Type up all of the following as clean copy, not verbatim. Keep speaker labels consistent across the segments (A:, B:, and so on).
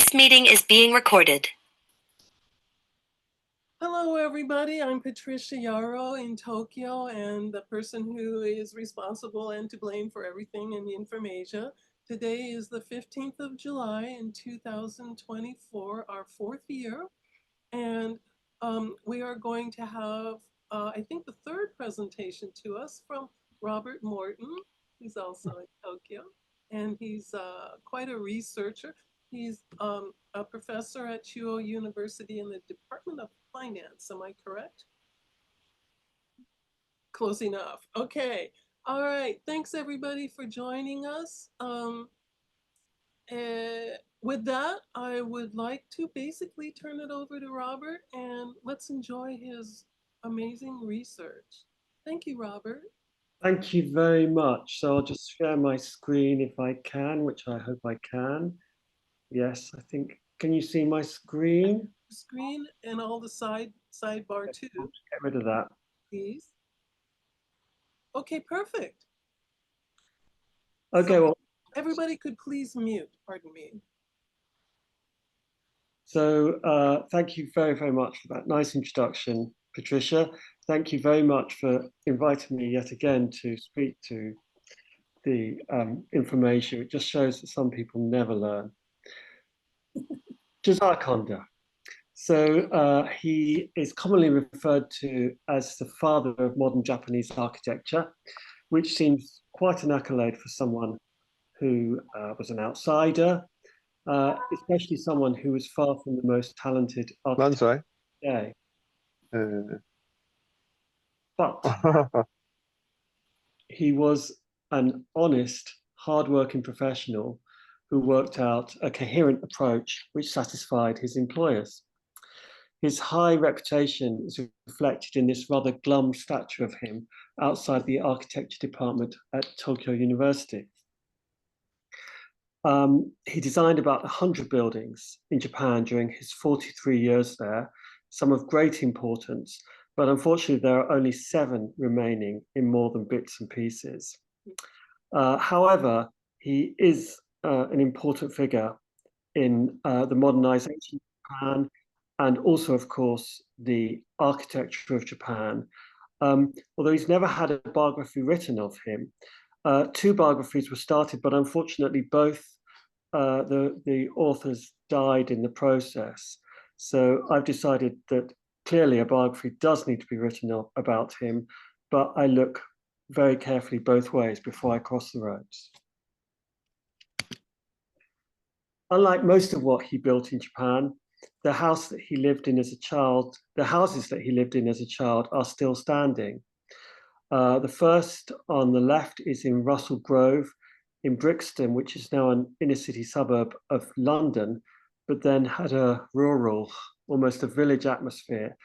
A: This meeting is being recorded.
B: Hello, everybody. I'm Patricia Yarrow in Tokyo, and the person who is responsible and to blame for everything in information. Today is the 15th of July in 2024, our fourth year, and we are going to have, I think, the third presentation to us from Robert Morton. He's also in Tokyo, and he's quite a researcher. He's a professor at Chuo University in the Department of Finance. Am I correct? Close enough. Okay. All right. Thanks, everybody, for joining us. With that, I would like to basically turn it over to Robert, and let's enjoy his amazing research. Thank you, Robert.
C: Thank you very much. So I'll just share my screen if I can, which I hope I can. Yes, I think, can you see my screen?
B: Screen and all the sidebar too.
C: Get rid of that.
B: Please. Okay, perfect.
C: Okay,
B: so
C: well.
B: Everybody could please mute, pardon me.
C: So thank you very, very much for that nice introduction, Patricia. Thank you very much for inviting me yet again to speak to the information. It just shows that some people never learn. JOSIAH CONDER. So he is commonly referred to as the father of modern Japanese architecture, which seems quite an accolade for someone who was an outsider, especially someone who was far from the most talented architect today. But he was an honest, hardworking professional who worked out a coherent approach which satisfied his employers. His high reputation is reflected in this rather glum statue of him outside the architecture department at Tokyo University. He designed about 100 buildings in Japan during his 43 years there, some of great importance, but unfortunately there are only 7 remaining in more than bits and pieces. However, he is an important figure in the modernization of Japan, and also, of course, the architecture of Japan. Although he's never had a biography written of him, 2 biographies were started, but unfortunately both the authors died in the process. So I've decided that clearly a biography does need to be written about him, but I look very carefully both ways before I cross the roads. Unlike most of what he built in Japan, the houses that he lived in as a child are still standing. The first on the left is in Russell Grove in Brixton, which is now an inner city suburb of London, but then had a rural, almost a village atmosphere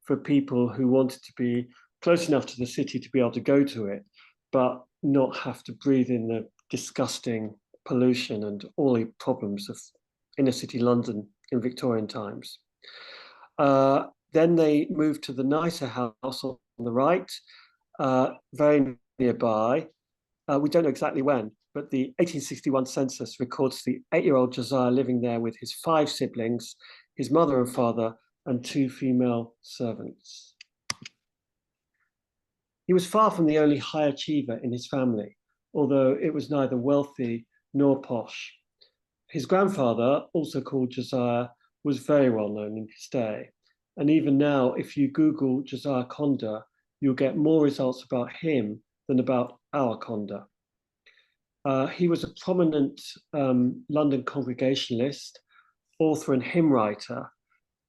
C: for people who wanted to be close enough to the city to be able to go to it, but not have to breathe in the disgusting pollution and all the problems of inner city London in Victorian times. Then they moved to the nicer house on the right, very nearby. We don't know exactly when, but the 1861 census records the 8-year-old Josiah living there with his 5 siblings, his mother and father, and 2 female servants. He was far from the only high achiever in his family, although it was neither wealthy nor posh. His grandfather, also called Josiah, was very well known in his day. And even now, if you Google JOSIAH CONDER, you'll get more results about him than about our Conder. He was a prominent London Congregationalist, author and hymn writer.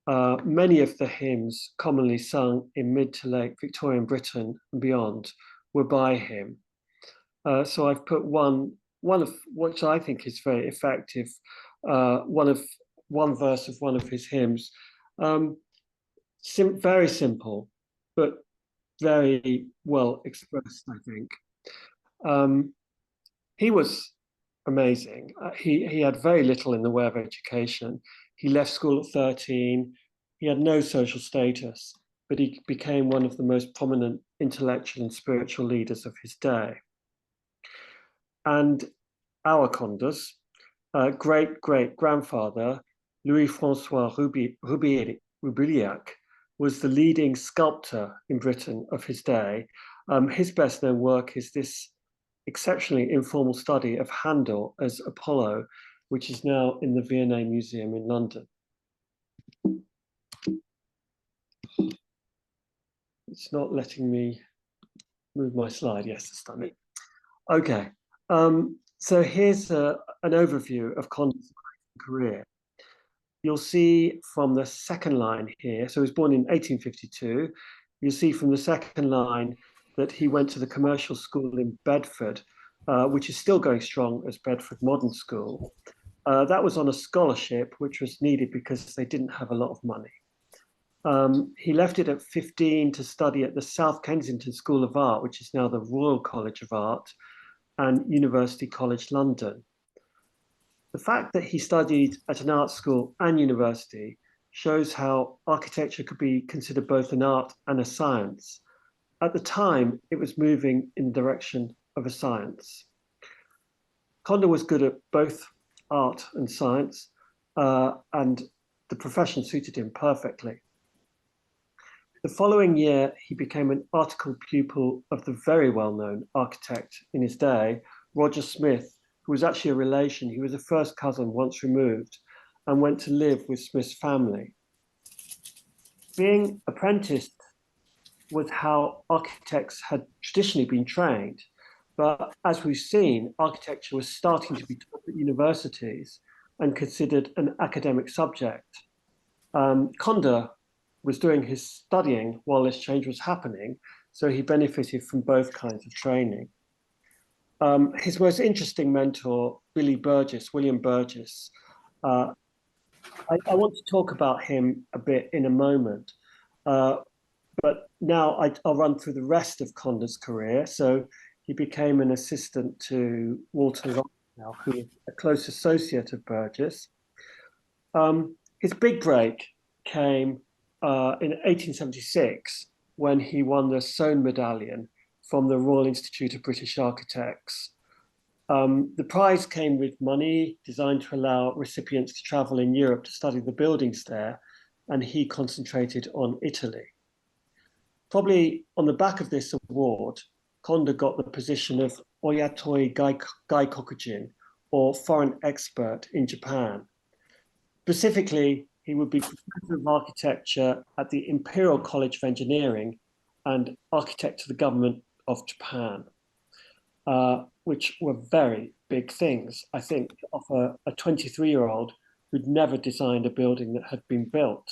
C: Many of the hymns commonly sung in mid to late Victorian Britain and beyond were by him. So I've put one of which I think is very effective, one verse of one of his hymns. Very simple, but very well expressed, I think. He was amazing. He had very little in the way of education. He left school at 13. He had no social status, but he became one of the most prominent intellectual and spiritual leaders of his day. And our Conder's great-great-grandfather Louis-François Roubiliac was the leading sculptor in Britain of his day. His best known work is this exceptionally informal study of Handel as Apollo, which is now in the V&A Museum in London. It's not letting me move my slide. Yes, it's done it. Okay, so here's an overview of Conder's career. You'll see from the second line here, so he was born in 1852. You'll see from the second line that he went to the commercial school in Bedford, which is still going strong as Bedford Modern School. That was on a scholarship, which was needed because they didn't have a lot of money. He left it at 15 to study at the South Kensington School of Art, which is now the Royal College of Art, and University College London. The fact that he studied at an art school and university shows how architecture could be considered both an art and a science. At the time, it was moving in the direction of a science. Conder was good at both art and science, and the profession suited him perfectly. The following year, he became an articled pupil of the very well-known architect in his day, Roger Smith, who was actually a relation. He was a first cousin once removed and went to live with Smith's family. Being apprenticed was how architects had traditionally been trained. But as we've seen, architecture was starting to be taught at universities and considered an academic subject. Conder was doing his studying while this change was happening, so he benefited from both kinds of training. His most interesting mentor, William Burgess, I want to talk about him a bit in a moment, but now I'll run through the rest of Conder's career. So he became an assistant to Walter Rochdale, who was a close associate of Burgess. His big break came in 1876 when he won the Soane Medallion from the Royal Institute of British Architects. The prize came with money designed to allow recipients to travel in Europe to study the buildings there, and he concentrated on Italy. Probably on the back of this award, Conder got the position of Oyatoi Gaikokujin, or foreign expert in Japan. Specifically, he would be professor of architecture at the Imperial College of Engineering and architect to the government of Japan, which were very big things, I think, to offer a 23-year-old who'd never designed a building that had been built.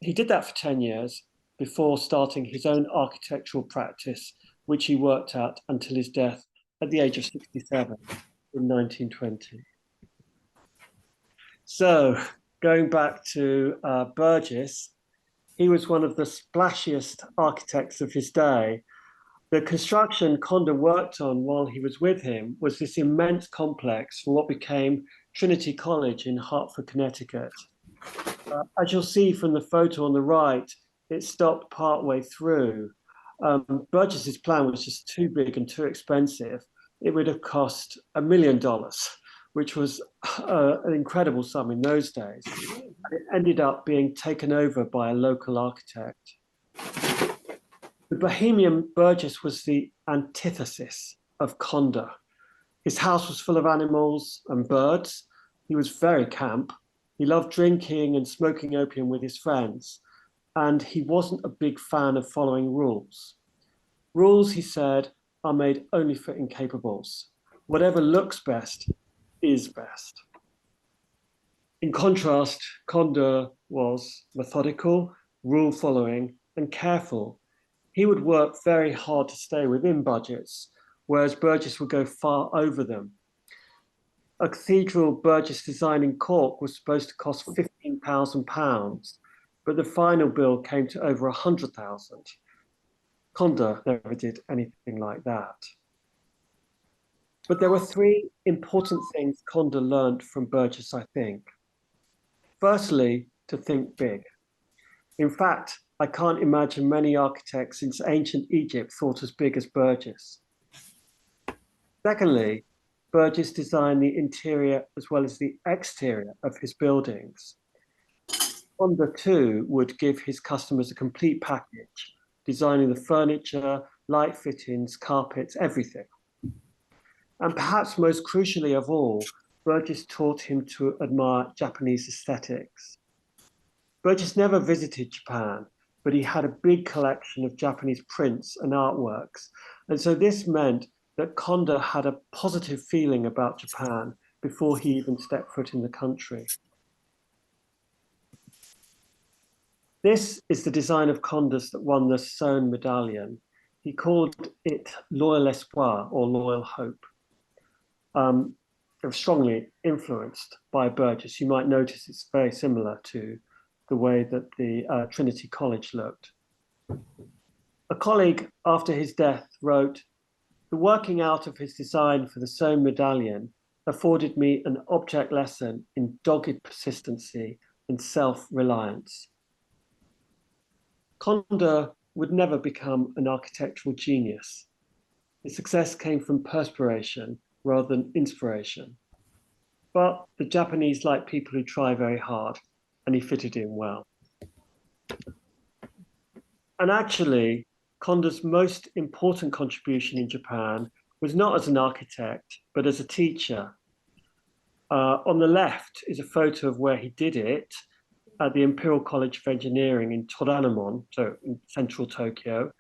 C: He did that for 10 years before starting his own architectural practice, which he worked at until his death at the age of 67 in 1920. So going back to Burgess, he was one of the splashiest architects of his day. The construction Conder worked on while he was with him was this immense complex for what became Trinity College in Hartford, Connecticut. As you'll see from the photo on the right, it stopped partway through. Burgess's plan was just too big and too expensive. It would have cost $1 million, which was an incredible sum in those days. It ended up being taken over by a local architect. The Bohemian Burgess was the antithesis of Conder. His house was full of animals and birds. He was very camp. He loved drinking and smoking opium with his friends. And he wasn't a big fan of following rules. Rules, he said, are made only for incapables. Whatever looks best is best. In contrast, Conder was methodical, rule-following, and careful. He would work very hard to stay within budgets, whereas Burgess would go far over them. A cathedral Burgess designed in Cork was supposed to cost £15,000, but the final bill came to over 100,000. Conder never did anything like that. But there were three important things Conder learned from Burgess, I think. Firstly, to think big. In fact, I can't imagine many architects since ancient Egypt thought as big as Burgess. Secondly, Burgess designed the interior as well as the exterior of his buildings. Conder too would give his customers a complete package, designing the furniture, light fittings, carpets, everything. And perhaps most crucially of all, Burgess taught him to admire Japanese aesthetics. Burgess never visited Japan, but he had a big collection of Japanese prints and artworks. And so this meant that Conder had a positive feeling about Japan before he even stepped foot in the country. This is the design of Conder's that won the Soane medallion. He called it Loyal Espoir, or Loyal Hope. It was strongly influenced by Burgess. You might notice it's very similar to the way that the Trinity College looked. A colleague, after his death, wrote, "The working out of his design for the Soane medallion afforded me an object lesson in dogged persistency and self-reliance." Conder would never become an architectural genius. His success came from perspiration rather than inspiration. But the Japanese like people who try very hard, and he fitted in well. And actually, Conder's most important contribution in Japan was not as an architect, but as a teacher. On the left is a photo of where he did it at the Imperial College of Engineering in Toranomon, so in central Tokyo.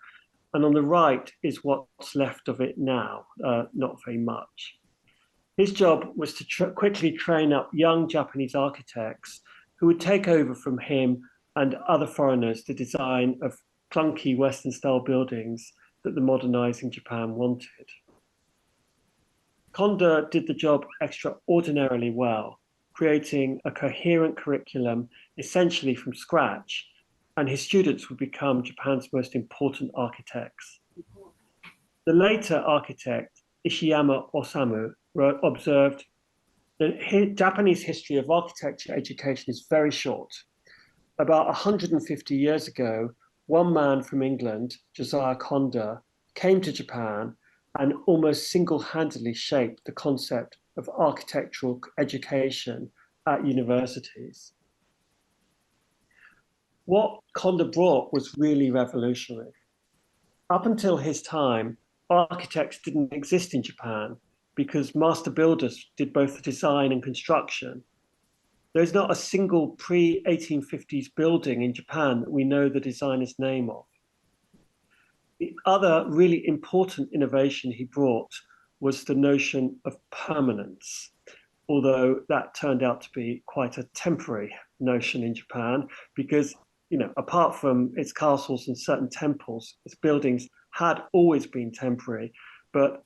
C: And on the right is what's left of it now, not very much. His job was to quickly train up young Japanese architects who would take over from him and other foreigners the design of clunky Western-style buildings that the modernizing Japan wanted. Conder did the job extraordinarily well, creating a coherent curriculum essentially from scratch, and his students would become Japan's most important architects. The later architect, Ishiyama Osamu, observed that Japanese history of architecture education is very short. About 150 years ago, one man from England, Josiah Conder, came to Japan and almost single-handedly shaped the concept of architectural education at universities. What Conder brought was really revolutionary. Up until his time, architects didn't exist in Japan because master builders did both the design and construction. There's not a single pre-1850s building in Japan that we know the designer's name of. The other really important innovation he brought was the notion of permanence, although that turned out to be quite a temporary notion in Japan because, apart from its castles and certain temples, its buildings had always been temporary. But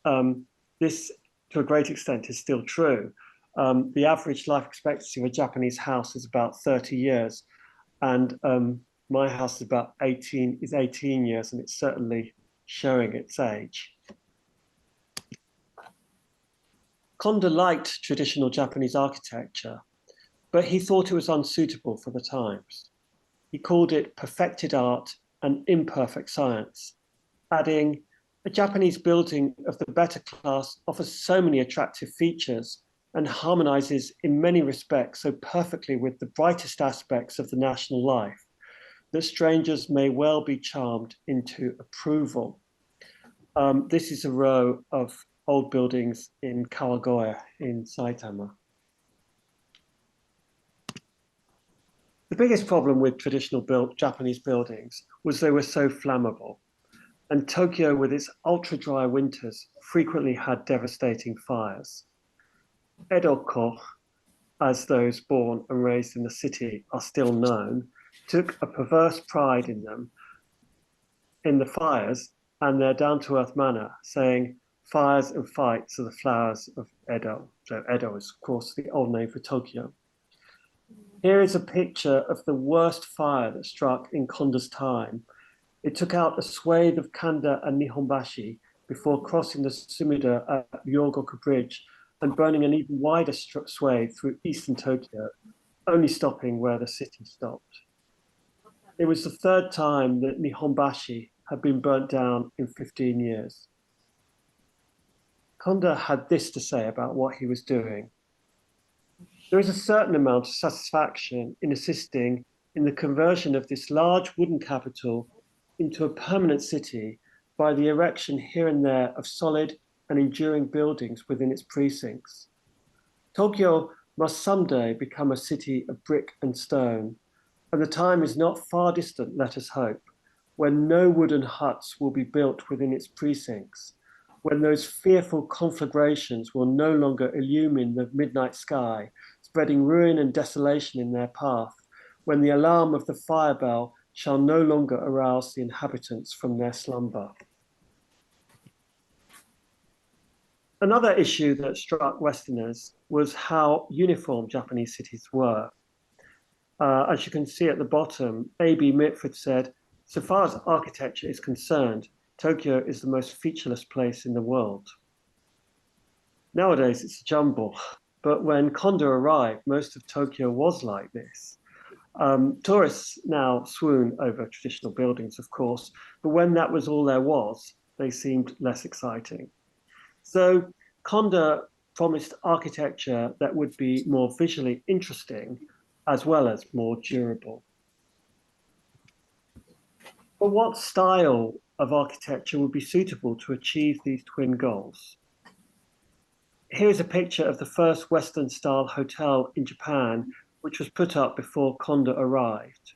C: this, to a great extent, is still true. The average life expectancy of a Japanese house is about 30 years. And my house is 18 years, and it's certainly showing its age. Conder liked traditional Japanese architecture, but he thought it was unsuitable for the times. He called it perfected art and imperfect science, adding, "A Japanese building of the better class offers so many attractive features and harmonizes in many respects so perfectly with the brightest aspects of the national life that strangers may well be charmed into approval." This is a row of old buildings in Kawagoe in Saitama. The biggest problem with traditional Japanese buildings was they were so flammable. And Tokyo, with its ultra-dry winters, frequently had devastating fires. Edoko, as those born and raised in the city are still known, took a perverse pride in them, in the fires, and their down-to-earth manner, saying, "Fires and fights are the flowers of Edo." So Edo is, of course, the old name for Tokyo. Here is a picture of the worst fire that struck in Conder's time. It took out a swathe of Kanda and Nihonbashi before crossing the Sumida at Ryogoku Bridge and burning an even wider swathe through eastern Tokyo, only stopping where the city stopped. It was the third time that Nihonbashi had been burnt down in 15 years. Conde had this to say about what he was doing. There is a certain amount of satisfaction in assisting in the conversion of this large wooden capital into a permanent city by the erection here and there of solid and enduring buildings within its precincts. Tokyo must someday become a city of brick and stone, and the time is not far distant, let us hope, when no wooden huts will be built within its precincts, when those fearful conflagrations will no longer illumine the midnight sky, spreading ruin and desolation in their path, when the alarm of the fire bell shall no longer arouse the inhabitants from their slumber. Another issue that struck Westerners was how uniform Japanese cities were. As you can see at the bottom, A.B. Mitford said, "So far as architecture is concerned, Tokyo is the most featureless place in the world." Nowadays, it's a jumble, but when Conde arrived, most of Tokyo was like this. Tourists now swoon over traditional buildings, of course, but when that was all there was, they seemed less exciting. So Conde promised architecture that would be more visually interesting as well as more durable. But what style of architecture would be suitable to achieve these twin goals? Here's a picture of the first Western-style hotel in Japan, which was put up before Conde arrived.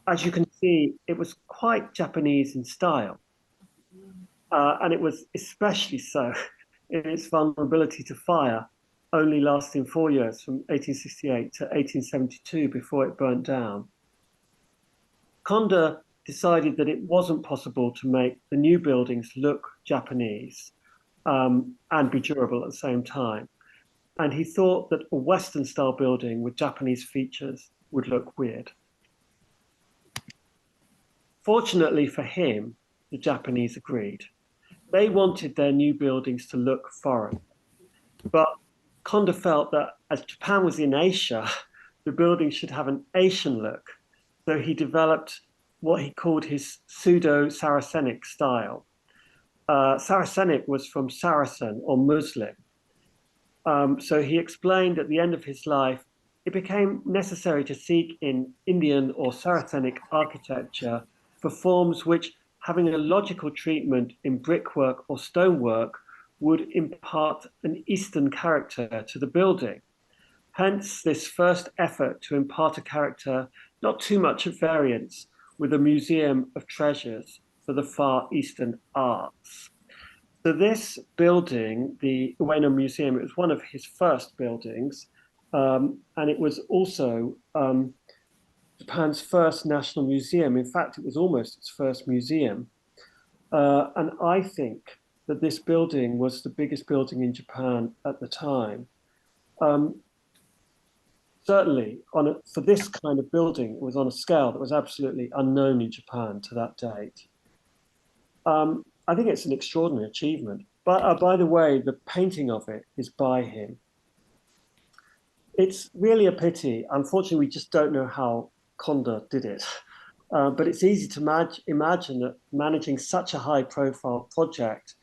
C: As you can see, it was quite Japanese in style, and it was especially so in its vulnerability to fire, only lasting 4 years from 1868 to 1872 before it burnt down. Conde decided that it wasn't possible to make the new buildings look Japanese and be durable at the same time. And he thought that a Western-style building with Japanese features would look weird. Fortunately for him, the Japanese agreed. They wanted their new buildings to look foreign. But Conde felt that as Japan was in Asia, the building should have an Asian look. So he developed what he called his pseudo-Saracenic style. Saracenic was from Saracen or Muslim. So he explained at the end of his life, it became necessary to seek in Indian or Saracenic architecture for forms which, having a logical treatment in brickwork or stonework, would impart an Eastern character to the building. Hence this first effort to impart a character not too much at variance with a museum of treasures for the Far Eastern arts. So this building, the Ueno Museum, it was one of his first buildings, and it was also Japan's first national museum. In fact, it was almost its first museum. And I think that this building was the biggest building in Japan at the time. Certainly, for this kind of building, it was on a scale that was absolutely unknown in Japan to that date. I think it's an extraordinary achievement. But by the way, the painting of it is by him. It's really a pity. Unfortunately, we just don't know how Conde did it. But it's easy to imagine that managing such a high-profile project,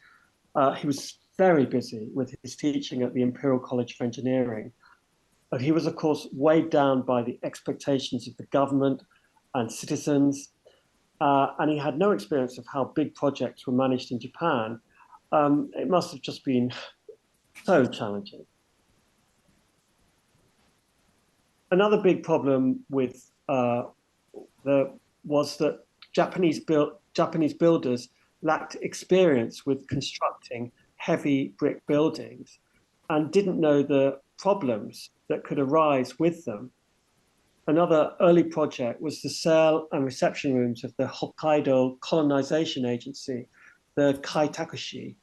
C: he was very busy with his teaching at the Imperial College of Engineering. But he was, of course, weighed down by the expectations of the government and citizens, and he had no experience of how big projects were managed in Japan. It must have just been so challenging. Another big problem with was that Japanese builders lacked experience with constructing heavy brick buildings and didn't know the problems that could arise with them. Another early project was the cell and reception rooms of the Hokkaido Colonization Agency, the Kee-tah-kew-shoo,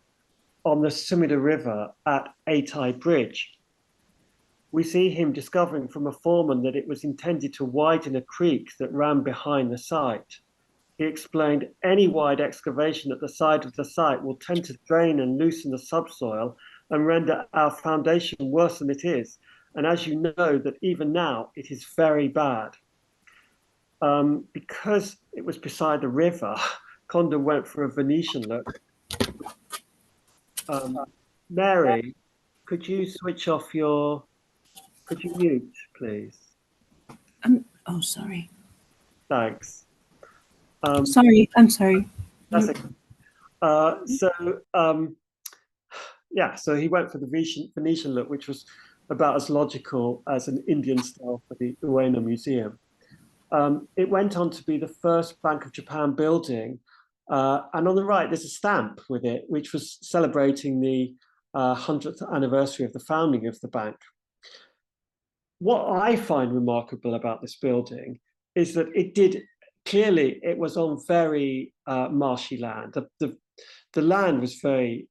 C: on the Sumida River at Eitai Bridge. We see him discovering from a foreman that it was intended to widen a creek that ran behind the site. He explained any wide excavation at the side of the site will tend to drain and loosen the subsoil and render our foundation worse than it is. And as you know, that even now it is very bad. Because it was beside the river, Conde went for a Venetian look. Mary, could you switch off your, could you mute, please?
A: Oh, sorry.
C: Thanks.
A: Sorry, I'm sorry.
C: That's okay. Yeah, so he went for the Venetian look, which was about as logical as an Indian style for the Ueno Museum. It went on to be the first Bank of Japan building. And on the right, there's a stamp with it, which was celebrating the 100th anniversary of the founding of the bank. What I find remarkable about this building is that it was on very marshy land. The land was very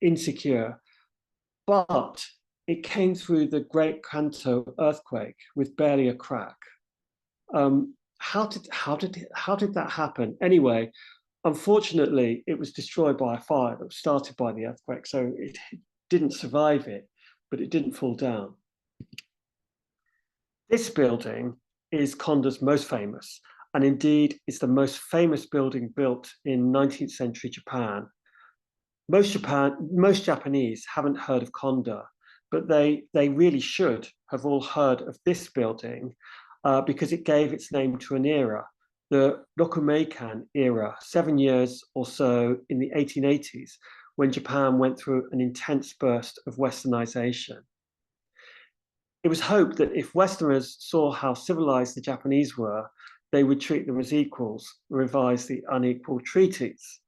C: insecure, but it came through the Great Kanto earthquake with barely a crack. How did that happen? Anyway, unfortunately, it was destroyed by a fire that was started by the earthquake, so it didn't survive it, but it didn't fall down. This building is Conder's most famous, and indeed is the most famous building built in 19th century Japan. Most Japanese haven't heard of Conder, but they really should have all heard of this building because it gave its name to an era, the Rokumeikan era, 7 years or so in the 1880s, when Japan went through an intense burst of westernization. It was hoped that if Westerners saw how civilized the Japanese were, they would treat them as equals, revise the unequal treaties.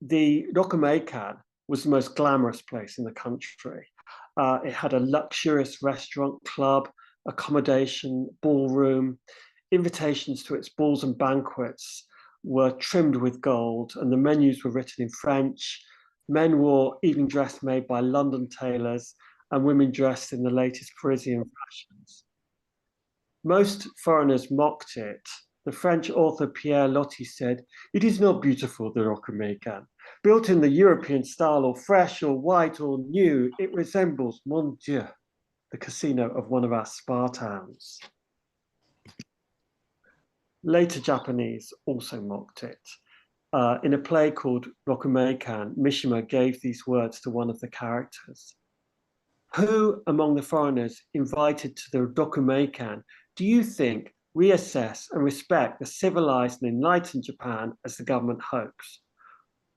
C: The Rokumeikan was the most glamorous place in the country. It had a luxurious restaurant, club, accommodation, ballroom. Invitations to its balls and banquets were trimmed with gold, and the menus were written in French. Men wore evening dress made by London tailors, and women dressed in the latest Parisian fashions. Most foreigners mocked it. The French author Pierre Loti said, "It is not beautiful, the Rokumeikan. Built in the European style, or fresh, or white, or new, it resembles, mon Dieu, the casino of one of our spa towns." Later Japanese also mocked it. In a play called Rokumeikan, Mishima gave these words to one of the characters. "Who among the foreigners invited to the Rokumeikan do you think reassess and respect the civilized and enlightened Japan as the government hopes?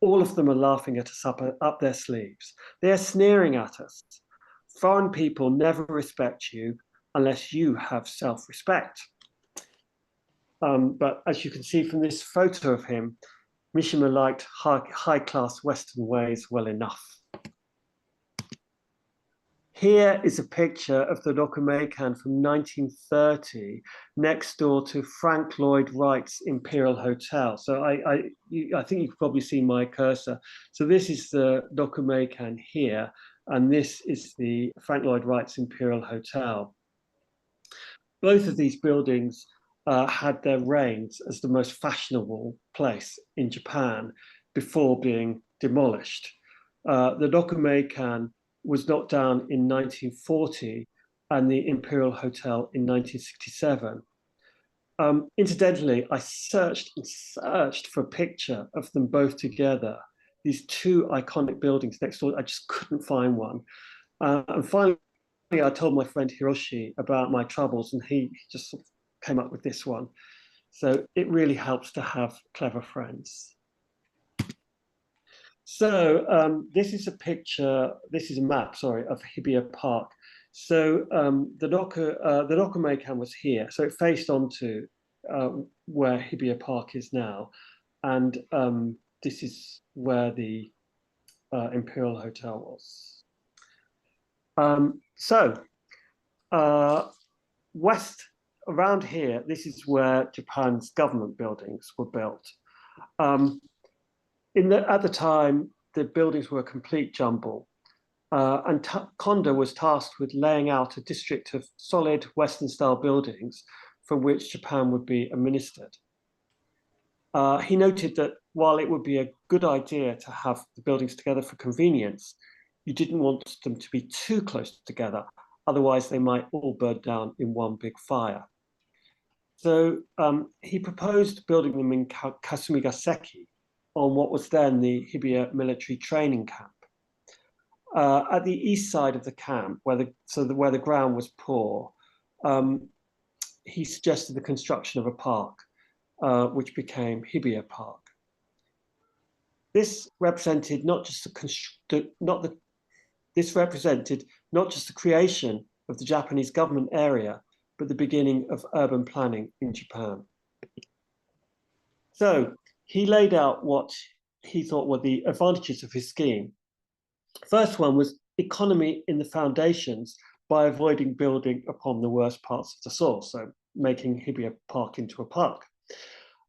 C: All of them are laughing at us up their sleeves. They are sneering at us. Foreign people never respect you unless you have self-respect." But as you can see from this photo of him, Mishima liked high-class Western ways well enough. Here is a picture of the Rokumeikan from 1930, next door to Frank Lloyd Wright's Imperial Hotel. So I think you've probably seen my cursor. So this is the Rokumeikan here, and this is the Frank Lloyd Wright's Imperial Hotel. Both of these buildings had their reigns as the most fashionable place in Japan before being demolished. The Rokumeikan was knocked down in 1940 and the Imperial Hotel in 1967. Incidentally, I searched and searched for a picture of them both together, these two iconic buildings next door. I just couldn't find one. And finally, I told my friend Hiroshi about my troubles, and he just sort of came up with this one. So it really helps to have clever friends. So this is a map, sorry, of Hibiya Park. So the Rokumeikan was here, so it faced onto where Hibiya Park is now, and this is where the Imperial Hotel was. West around here, this is where Japan's government buildings were built. At the time, the buildings were a complete jumble, and Conder was tasked with laying out a district of solid Western-style buildings from which Japan would be administered. He noted that while it would be a good idea to have the buildings together for convenience, you didn't want them to be too close together, otherwise they might all burn down in one big fire. So he proposed building them in Kasumigaseki, on what was then the Hibiya military training camp. At the east side of the camp, where the ground was poor, he suggested the construction of a park, which became Hibiya Park. This represented not just the creation of the Japanese government area, but the beginning of urban planning in Japan. So he laid out what he thought were the advantages of his scheme. First one was economy in the foundations by avoiding building upon the worst parts of the soil, so making Hibiya Park into a park.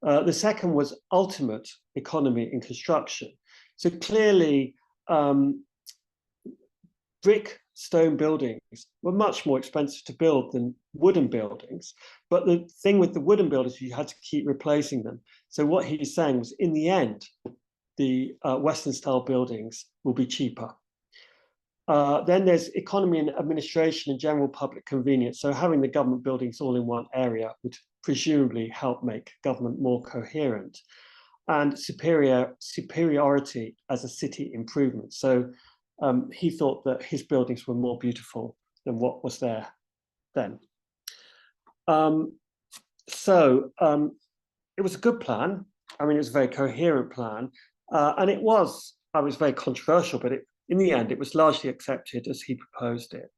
C: The second was ultimate economy in construction. So clearly, brick stone buildings were much more expensive to build than wooden buildings. But the thing with the wooden buildings, you had to keep replacing them. So what he's saying was, in the end, the Western style buildings will be cheaper. Then there's economy and administration and general public convenience. So having the government buildings all in one area would presumably help make government more coherent. And superiority as a city improvement. So he thought that his buildings were more beautiful than what was there then. It was a good plan. I mean, it was a very coherent plan. And it was very controversial, but in the end, it was largely accepted as he proposed it.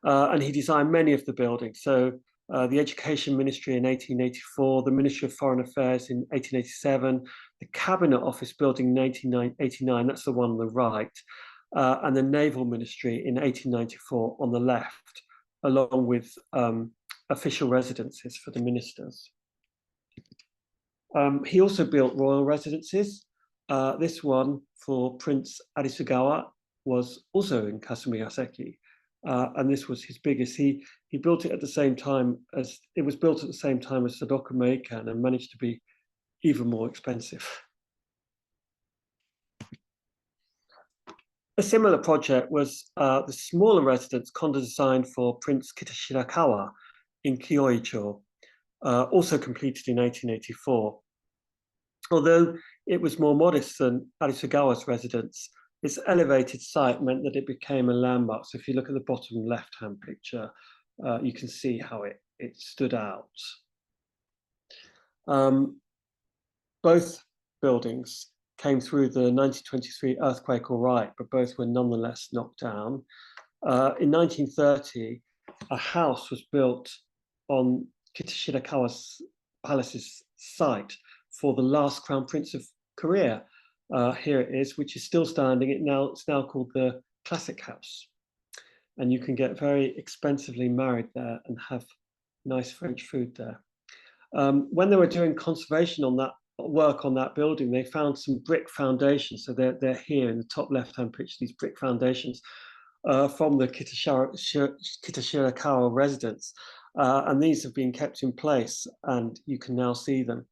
C: And he designed many of the buildings. So the Education Ministry in 1884, the Ministry of Foreign Affairs in 1887, the Cabinet Office building in 1889, that's the one on the right, and the Naval Ministry in 1894 on the left, along with official residences for the ministers. He also built royal residences. This one for Prince Arisugawa was also in Kasumigaseki, and this was his biggest. He built it at the same time as Sodoku Meikan, and managed to be even more expensive. A similar project was the smaller residence Conder designed for Prince Kita-Shirakawa in Kyoicho, also completed in 1884. Although it was more modest than Arisugawa's residence, its elevated site meant that it became a landmark. So if you look at the bottom left-hand picture, you can see how it stood out. Both buildings came through the 1923 earthquake all right, but both were nonetheless knocked down. In 1930, a house was built on Kita-Shirakawa's palace's site for the last Crown Prince of Korea. Here it is, which is still standing. It's now called the Classic House. And you can get very expensively married there and have nice French food there. When they were doing conservation on that work on that building, they found some brick foundations. So they're here in the top left-hand picture, these brick foundations from the Kita-Shirakawa residence. And these have been kept in place, and you can now see them.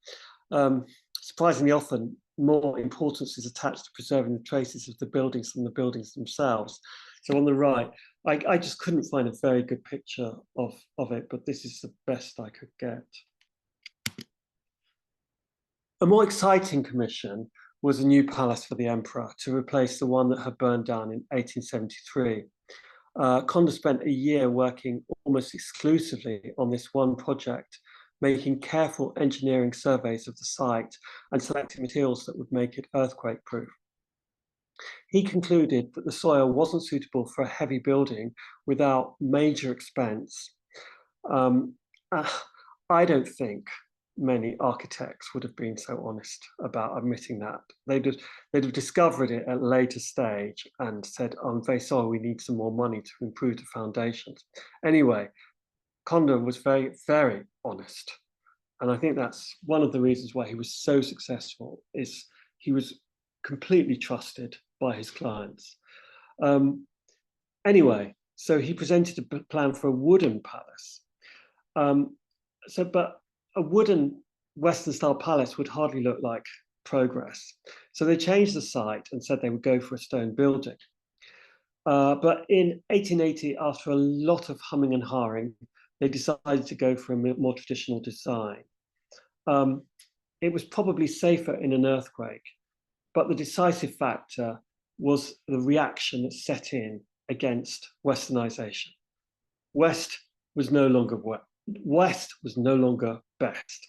C: Surprisingly often, more importance is attached to preserving the traces of the buildings than the buildings themselves. So on the right, I just couldn't find a very good picture of it, but this is the best I could get. A more exciting commission was a new palace for the emperor to replace the one that had burned down in 1873. Conder spent a year working almost exclusively on this one project, making careful engineering surveys of the site and selecting materials that would make it earthquake-proof. He concluded that the soil wasn't suitable for a heavy building without major expense. I don't think many architects would have been so honest about admitting that. They'd have discovered it at a later stage and said, I'm very sorry, we need some more money to improve the foundations. Anyway, Conder was very, very honest. And I think that's one of the reasons why he was so successful, is he was completely trusted by his clients. Anyway, so he presented a plan for a wooden palace. But a wooden Western style palace would hardly look like progress. So they changed the site and said they would go for a stone building. But in 1880, after a lot of humming and hawing, they decided to go for a more traditional design. It was probably safer in an earthquake, but the decisive factor was the reaction that set in against Westernization. West was no longer best.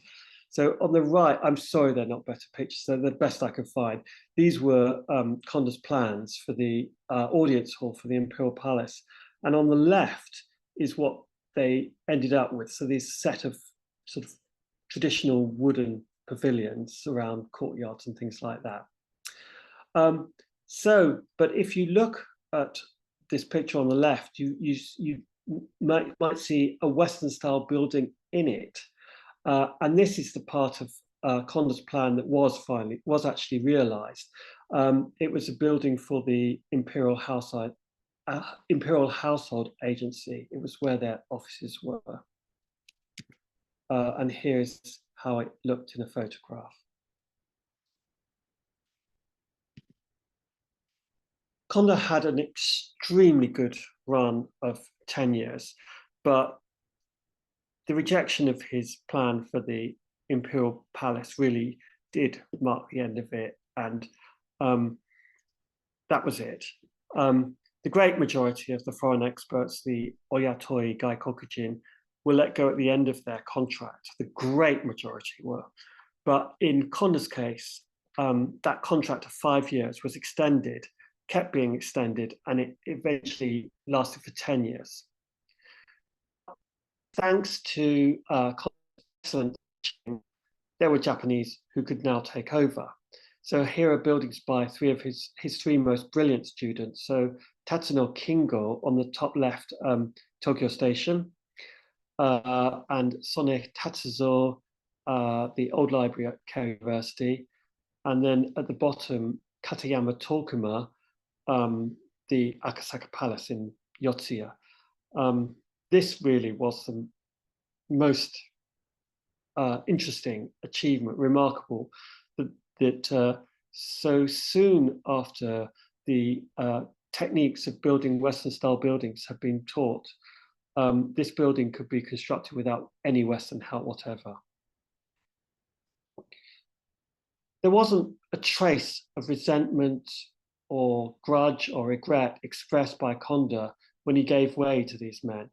C: So on the right, I'm sorry they're not better pictures, they're the best I could find. These were Conder's plans for the audience hall for the Imperial Palace. And on the left is what they ended up with. So this set of sort of traditional wooden pavilions around courtyards and things like that. But if you look at this picture on the left, you might see a Western style building in it. And this is the part of Conder's plan that was actually realized. It was a building for the Imperial Household Agency. It was where their offices were. And here's how it looked in a photograph. Conder had an extremely good run of 10 years, but the rejection of his plan for the Imperial Palace really did mark the end of it, and that was it. The great majority of the foreign experts, the Oyatoi Gaikokujin, were let go at the end of their contract. The great majority were. But in Conder's case, that contract of 5 years was extended, kept being extended, and it eventually lasted for 10 years. Thanks to excellent teaching, there were Japanese who could now take over. So here are buildings by three of his three most brilliant students. So Tatsuno Kingo on the top left, Tokyo Station, and Sone Tatsuzo, the old library at Keio University, and then at the bottom, Katayama Tokuma, the Akasaka Palace in Yotsuya. This really was the most interesting achievement, remarkable, that so soon after the techniques of building Western style buildings have been taught, this building could be constructed without any Western help whatever. There wasn't a trace of resentment or grudge or regret expressed by Conder when he gave way to these men.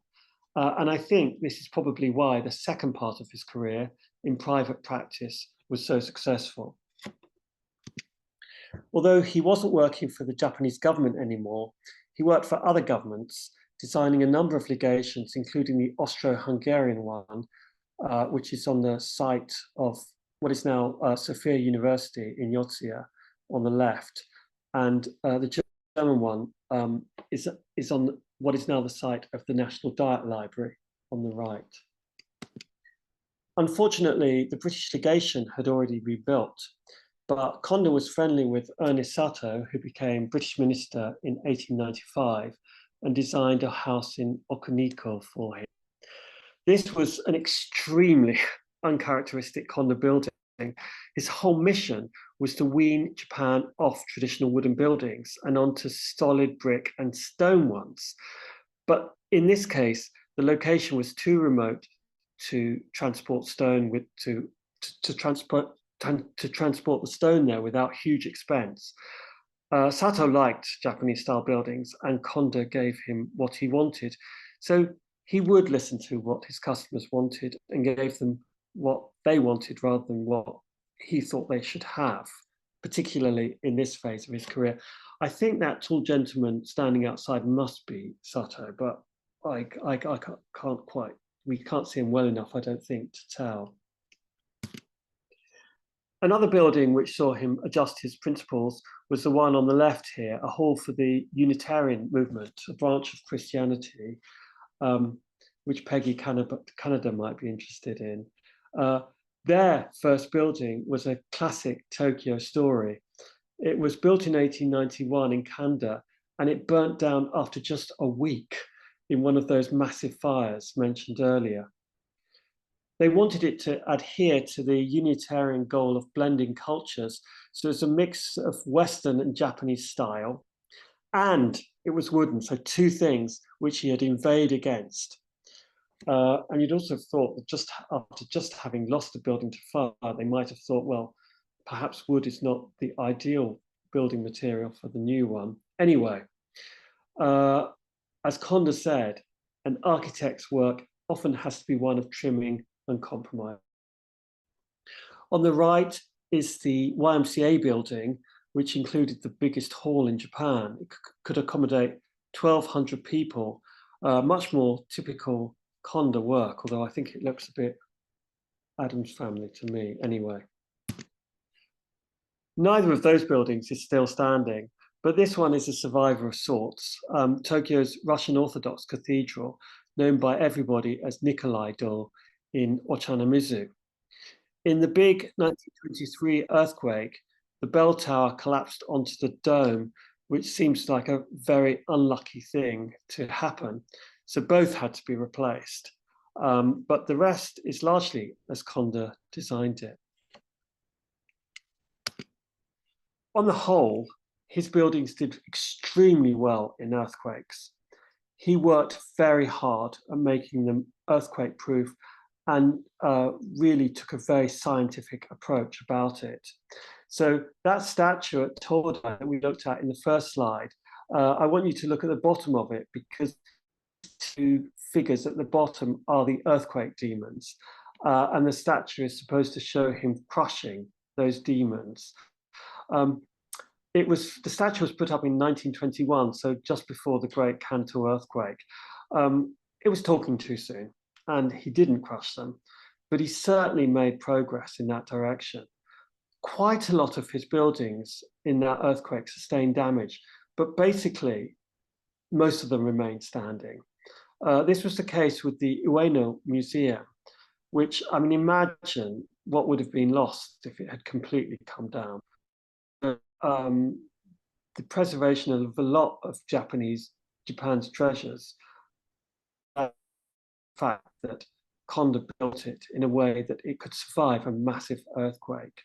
C: And I think this is probably why the second part of his career in private practice was so successful. Although he wasn't working for the Japanese government anymore, he worked for other governments, designing a number of legations, including the Austro-Hungarian one, which is on the site of what is now Sophia University in Yotsuya on the left. And the German one is on what is now the site of the National Diet Library on the right. Unfortunately, the British legation had already rebuilt, but Conder was friendly with Ernest Sato, who became British minister in 1895 and designed a house in Okuniko for him. This was an extremely uncharacteristic Conder building. His whole mission was to wean Japan off traditional wooden buildings and onto solid brick and stone ones. But in this case, the location was too remote to transport stone to transport the stone there without huge expense. Sato liked Japanese style buildings, and Conder gave him what he wanted. So he would listen to what his customers wanted and gave them what they wanted rather than what he thought they should have, particularly in this phase of his career. I think that tall gentleman standing outside must be Sato, but I can't quite, we can't see him well enough, I don't think, to tell. Another building which saw him adjust his principles was the one on the left here, a hall for the Unitarian movement, a branch of Christianity, which Peggy Canada might be interested in. Their first building was a classic Tokyo story. It was built in 1891 in Kanda, and it burnt down after just a week in one of those massive fires mentioned earlier. They wanted it to adhere to the Unitarian goal of blending cultures. So it's a mix of Western and Japanese style, and it was wooden. So two things which he had inveighed against. And you'd also thought that just after just having lost the building to fire, they might have thought, well, perhaps wood is not the ideal building material for the new one. Anyway, as Conder said, an architect's work often has to be one of trimming and compromise. On the right is the YMCA building, which included the biggest hall in Japan. It could accommodate 1,200 people, much more typical Conder work, although I think it looks a bit Addams Family to me anyway. Neither of those buildings is still standing, but this one is a survivor of sorts. Tokyo's Russian Orthodox Cathedral, known by everybody as Nikolai-do in Ochanomizu. In the big 1923 earthquake, the bell tower collapsed onto the dome, which seems like a very unlucky thing to happen. So both had to be replaced. But the rest is largely as Conder designed it. On the whole, his buildings did extremely well in earthquakes. He worked very hard at making them earthquake-proof and really took a very scientific approach about it. So that statue at Todai that we looked at in the first slide, I want you to look at the bottom of it, because two figures at the bottom are the earthquake demons. And the statue is supposed to show him crushing those demons. The statue was put up in 1921, so just before the Great Kanto earthquake. It was talking too soon, and he didn't crush them, but he certainly made progress in that direction. Quite a lot of his buildings in that earthquake sustained damage, but basically most of them remained standing. This was the case with the Ueno Museum, which, I mean, imagine what would have been lost if it had completely come down. The preservation of a lot of Japan's treasures, the fact that Conder built it in a way that it could survive a massive earthquake.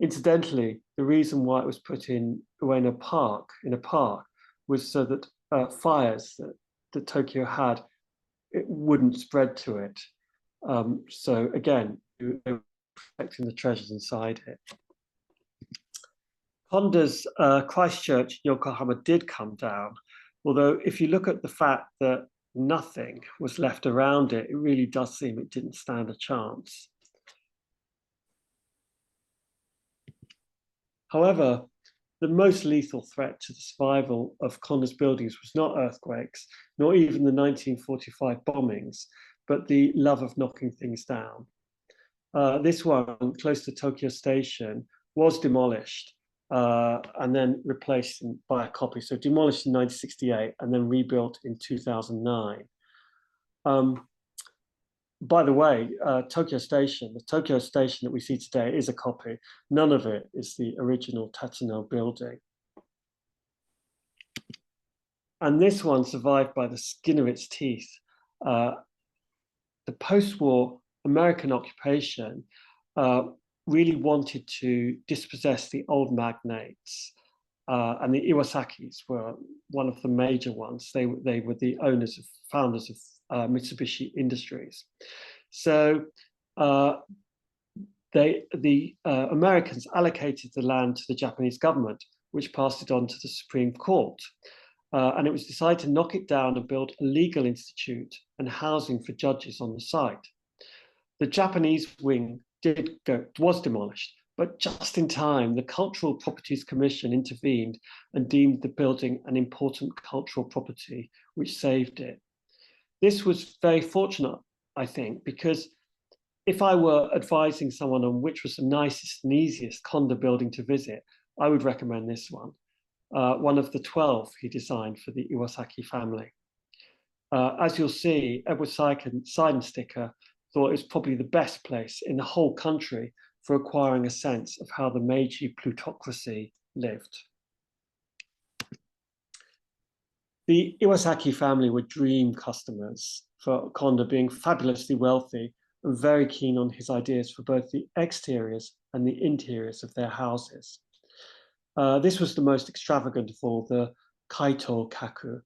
C: Incidentally, the reason why it was put in Ueno Park, in a park, was so that fires that Tokyo had, it wouldn't spread to it. So again, they were protecting the treasures inside it. Conder's Christchurch in Yokohama did come down, although if you look at the fact that nothing was left around it, it really does seem it didn't stand a chance. However, the most lethal threat to the survival of Conder's buildings was not earthquakes, nor even the 1945 bombings, but the love of knocking things down. This one, close to Tokyo Station, was demolished and then replaced by a copy. So demolished in 1968 and then rebuilt in 2009. By the way, Tokyo Station, the Tokyo Station that we see today is a copy. None of it is the original Tatsuno building. And this one survived by the skin of its teeth. The post-war American occupation really wanted to dispossess the old magnates. And the Iwasakis were one of the major ones. They were the founders of Mitsubishi Industries. So the Americans allocated the land to the Japanese government, which passed it on to the Supreme Court. And it was decided to knock it down and build a legal institute and housing for judges on the site. The Japanese wing was demolished, but just in time, the Cultural Properties Commission intervened and deemed the building an important cultural property, which saved it. This was very fortunate, I think, because if I were advising someone on which was the nicest and easiest Conder building to visit, I would recommend this one of the 12 he designed for the Iwasaki family. As you'll see, Edward Seidensticker thought it was probably the best place in the whole country for acquiring a sense of how the Meiji plutocracy lived. The Iwasaki family were dream customers for Conder, being fabulously wealthy and very keen on his ideas for both the exteriors and the interiors of their houses. This was the most extravagant of all, the Kaito-kaku,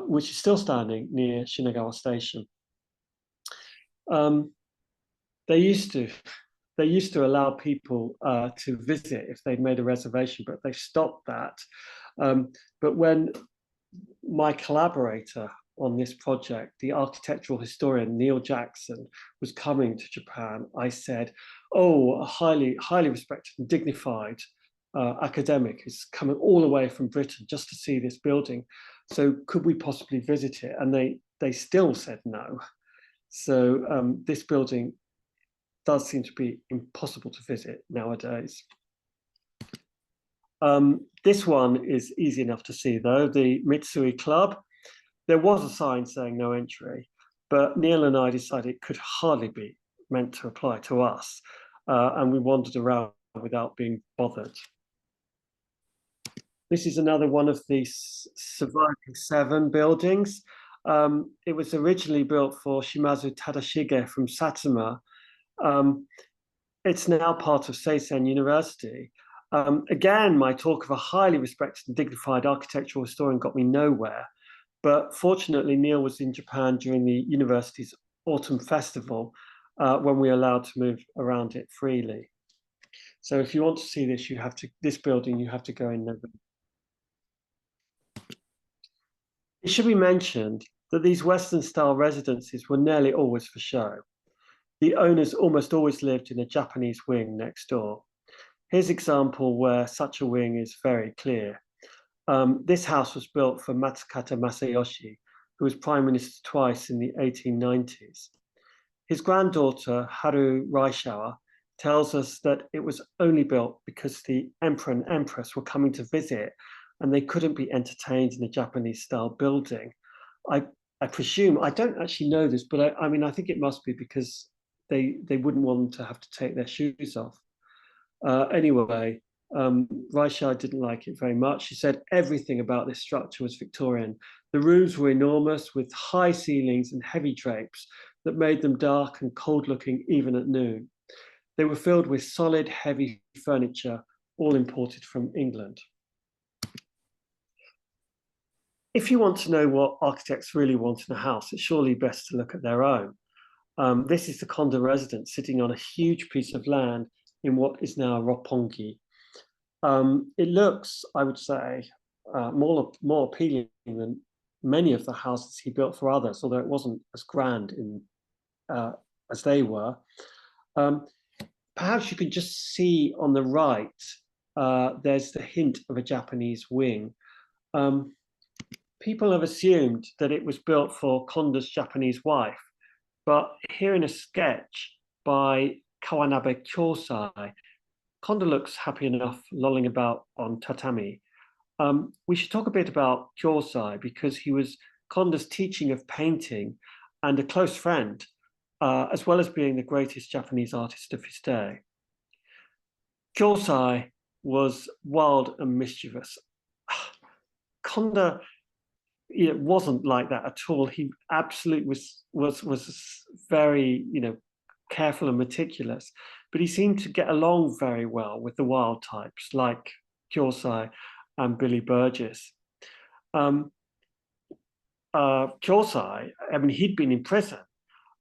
C: which is still standing near Shinagawa Station. They used to they used to allow people to visit if they'd made a reservation, but they stopped that. But when my collaborator on this project, the architectural historian Neil Jackson, was coming to Japan, I said, oh, a highly respected and dignified academic is coming all the way from Britain just to see this building. So could we possibly visit it? And they still said no. So this building does seem to be impossible to visit nowadays. This one is easy enough to see though, the Mitsui Club. There was a sign saying no entry, but Neil and I decided it could hardly be meant to apply to us, and we wandered around without being bothered. This is another one of the surviving 7 buildings. It was originally built for Shimazu Tadashige from Satsuma. It's now part of Seisen University. Again, my talk of a highly respected and dignified architectural historian got me nowhere. But fortunately, Neil was in Japan during the university's autumn festival when we were allowed to move around it freely. So if you want to see this, this building, you have to go in November. It should be mentioned that these Western-style residences were nearly always for show. The owners almost always lived in a Japanese wing next door. Here's an example where such a wing is very clear. This house was built for Matsukata Masayoshi, who was prime minister twice in the 1890s. His granddaughter, Haru Raishawa, tells us that it was only built because the emperor and empress were coming to visit and they couldn't be entertained in a Japanese-style building. I presume, I don't actually know this, but I mean, I think it must be because they wouldn't want them to have to take their shoes off. Anyway, Raishawa didn't like it very much. She said everything about this structure was Victorian. The rooms were enormous with high ceilings and heavy drapes that made them dark and cold looking even at noon. They were filled with solid, heavy furniture, all imported from England. If you want to know what architects really want in a house, it's surely best to look at their own. This is the Conder residence sitting on a huge piece of land in what is now Roppongi. It looks, I would say, more appealing than many of the houses he built for others, although it wasn't as grand as they were. Perhaps you can just see on the right, there's the hint of a Japanese wing. People have assumed that it was built for Conder's Japanese wife, but here in a sketch by Kawanabe Kyosai, Conder looks happy enough lolling about on tatami. We should talk a bit about Kyosai because he was Conder's teaching of painting and a close friend, as well as being the greatest Japanese artist of his day. Kyosai was wild and mischievous. Conder wasn't like that at all. He absolutely was very, careful and meticulous, but he seemed to get along very well with the wild types like Kyosai and Billy Burgess. Kyosai, I mean, he'd been in prison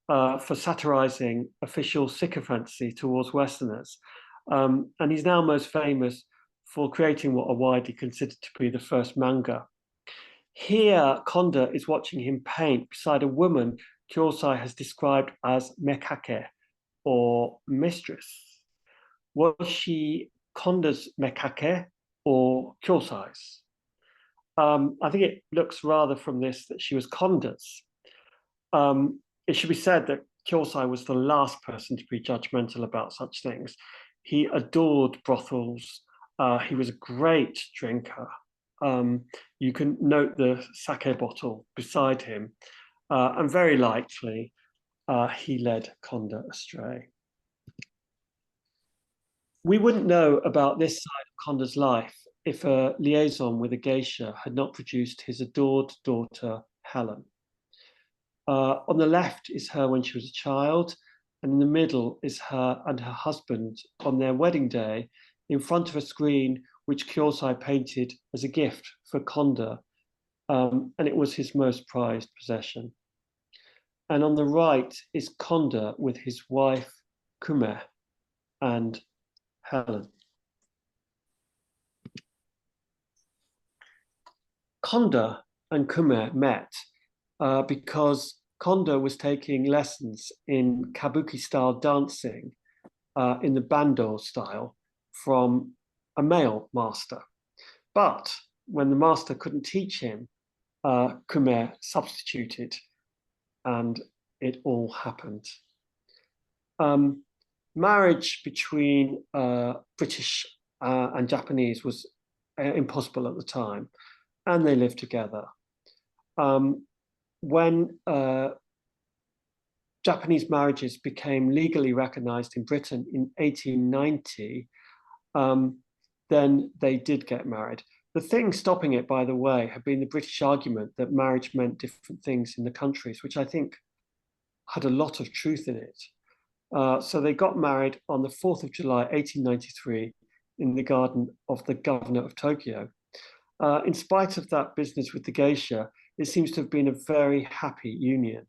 C: for satirizing official sycophancy towards Westerners, and he's now most famous for creating what are widely considered to be the first manga. Here, Conder is watching him paint beside a woman Kyosai has described as mekake, or mistress. Was she Conder's mekake or Kyosai's? I think it looks rather from this that she was Conder's. It should be said that Kyosai was the last person to be judgmental about such things. He adored brothels. He was a great drinker. You can note the sake bottle beside him, and very likely he led Conder astray. We wouldn't know about this side of Conder's life if a liaison with a geisha had not produced his adored daughter, Helen. On the left is her when she was a child, and in the middle is her and her husband on their wedding day in front of a screen which Kyosai painted as a gift for Conder, and it was his most prized possession. And on the right is Conder with his wife, Kume. and Helen. Conder and Kume met because Conder was taking lessons in kabuki-style dancing in the bando style from a male master. But when the master couldn't teach him, Kume substituted, and it all happened. Marriage between British and Japanese was impossible at the time, and they lived together. When Japanese marriages became legally recognized in Britain in 1890, then they did get married. The thing stopping it, by the way, had been the British argument that marriage meant different things in the countries, which I think had a lot of truth in it. So they got married on the 4th of July, 1893, in the garden of the governor of Tokyo. In spite of that business with the geisha, it seems to have been a very happy union.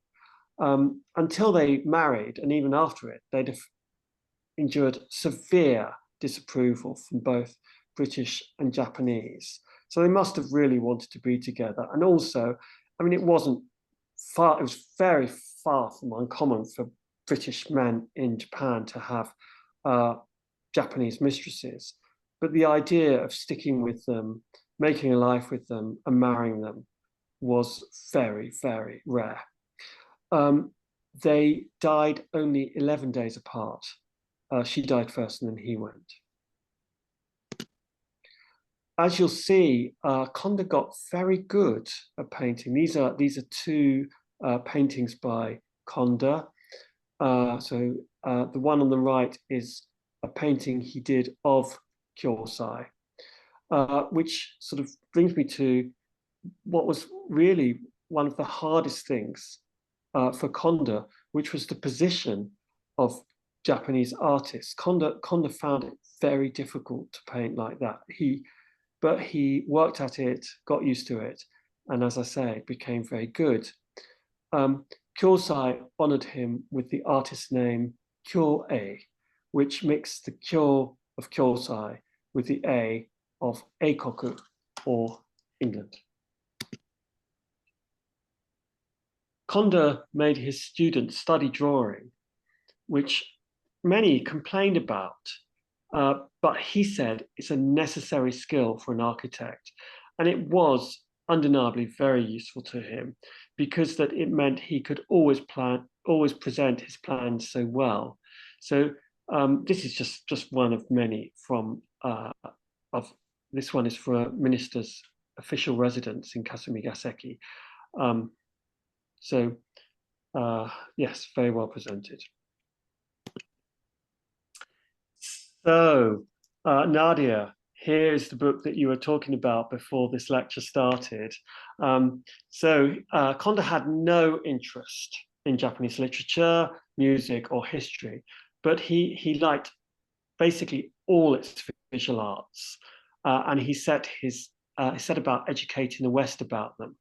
C: Until they married, and even after it, they'd have endured severe disapproval from both British and Japanese. So they must have really wanted to be together. And also, I mean, it was very far from uncommon for British men in Japan to have Japanese mistresses. But the idea of sticking with them, making a life with them, and marrying them was very, very rare. They died only 11 days apart. She died first and then he went. As you'll see, Conder got very good at painting. These are two paintings by Conder. So the one on the right is a painting he did of Kyosai, which sort of brings me to what was really one of the hardest things for Conder, which was the position of Japanese artists. Conder found it very difficult to paint like that. But he worked at it, got used to it, and as I say, became very good. Kyosai honored him with the artist name Kyo-e, which mixed the Kyo of Kyosai with the A of Eikoku, or England. Conder made his students study drawing, which many complained about, but he said it's a necessary skill for an architect. And it was undeniably very useful to him because that it meant he could always present his plans so well. So this is just one of many from, this one is for a minister's official residence in Kasumigaseki. Yes, very well presented. So, Nadia, here's the book that you were talking about before this lecture started. Conder had no interest in Japanese literature, music, or history, but he liked basically all its visual arts, and he set about educating the West about them.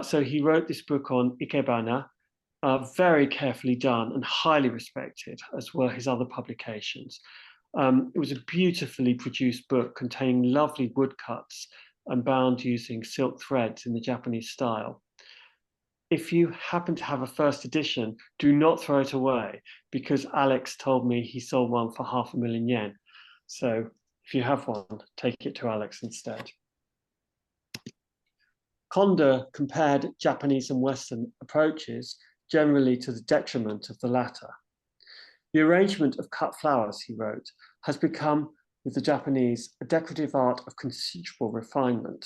C: So he wrote this book on Ikebana, very carefully done and highly respected, as were his other publications. It was a beautifully produced book containing lovely woodcuts and bound using silk threads in the Japanese style. If you happen to have a first edition, do not throw it away, because Alex told me he sold one for 500,000 yen. So if you have one, take it to Alex instead. Conder compared Japanese and Western approaches, generally to the detriment of the latter. The arrangement of cut flowers, he wrote, has become, with the Japanese, a decorative art of considerable refinement,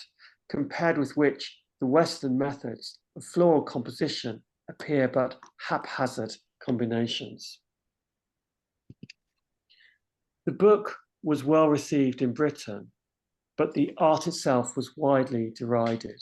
C: compared with which the Western methods of floral composition appear but haphazard combinations. The book was well received in Britain, but the art itself was widely derided.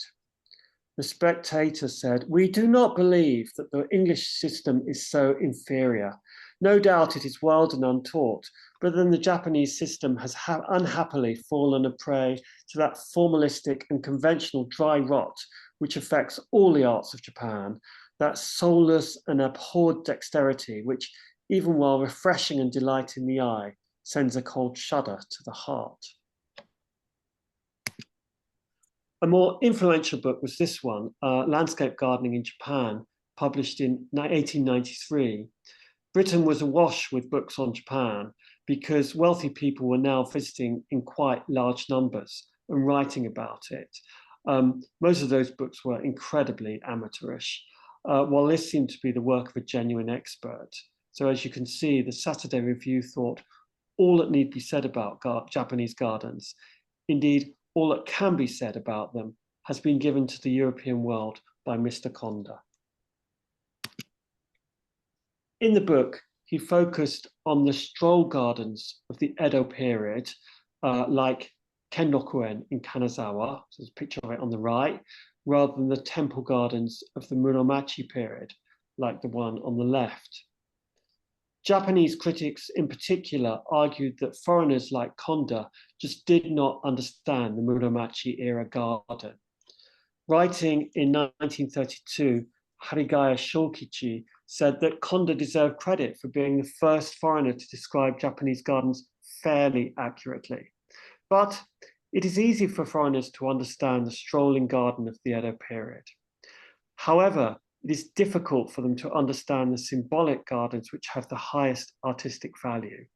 C: The Spectator said, "We do not believe that the English system is so inferior. No doubt it is wild and untaught, but then the Japanese system has unhappily fallen a prey to that formalistic and conventional dry rot which affects all the arts of Japan, that soulless and abhorred dexterity which, even while refreshing and delighting the eye, sends a cold shudder to the heart. A more influential book was this one, Landscape Gardening in Japan, published in 1893. Britain was awash with books on Japan because wealthy people were now visiting in quite large numbers and writing about it. Most of those books were incredibly amateurish, while this seemed to be the work of a genuine expert. So as you can see, the Saturday Review thought all that need be said about Japanese gardens, indeed all that can be said about them, has been given to the European world by Mr. Conder. In the book, he focused on the stroll gardens of the Edo period, like Kennokuen in Kanazawa, so there's a picture of it on the right, rather than the temple gardens of the Muromachi period, like the one on the left. Japanese critics in particular argued that foreigners like Conder just did not understand the Muromachi era garden. Writing in 1932, Harigaya Shokichi said that Conder deserved credit for being the first foreigner to describe Japanese gardens fairly accurately. But it is easy for foreigners to understand the strolling garden of the Edo period. However, it is difficult for them to understand the symbolic gardens which have the highest artistic value.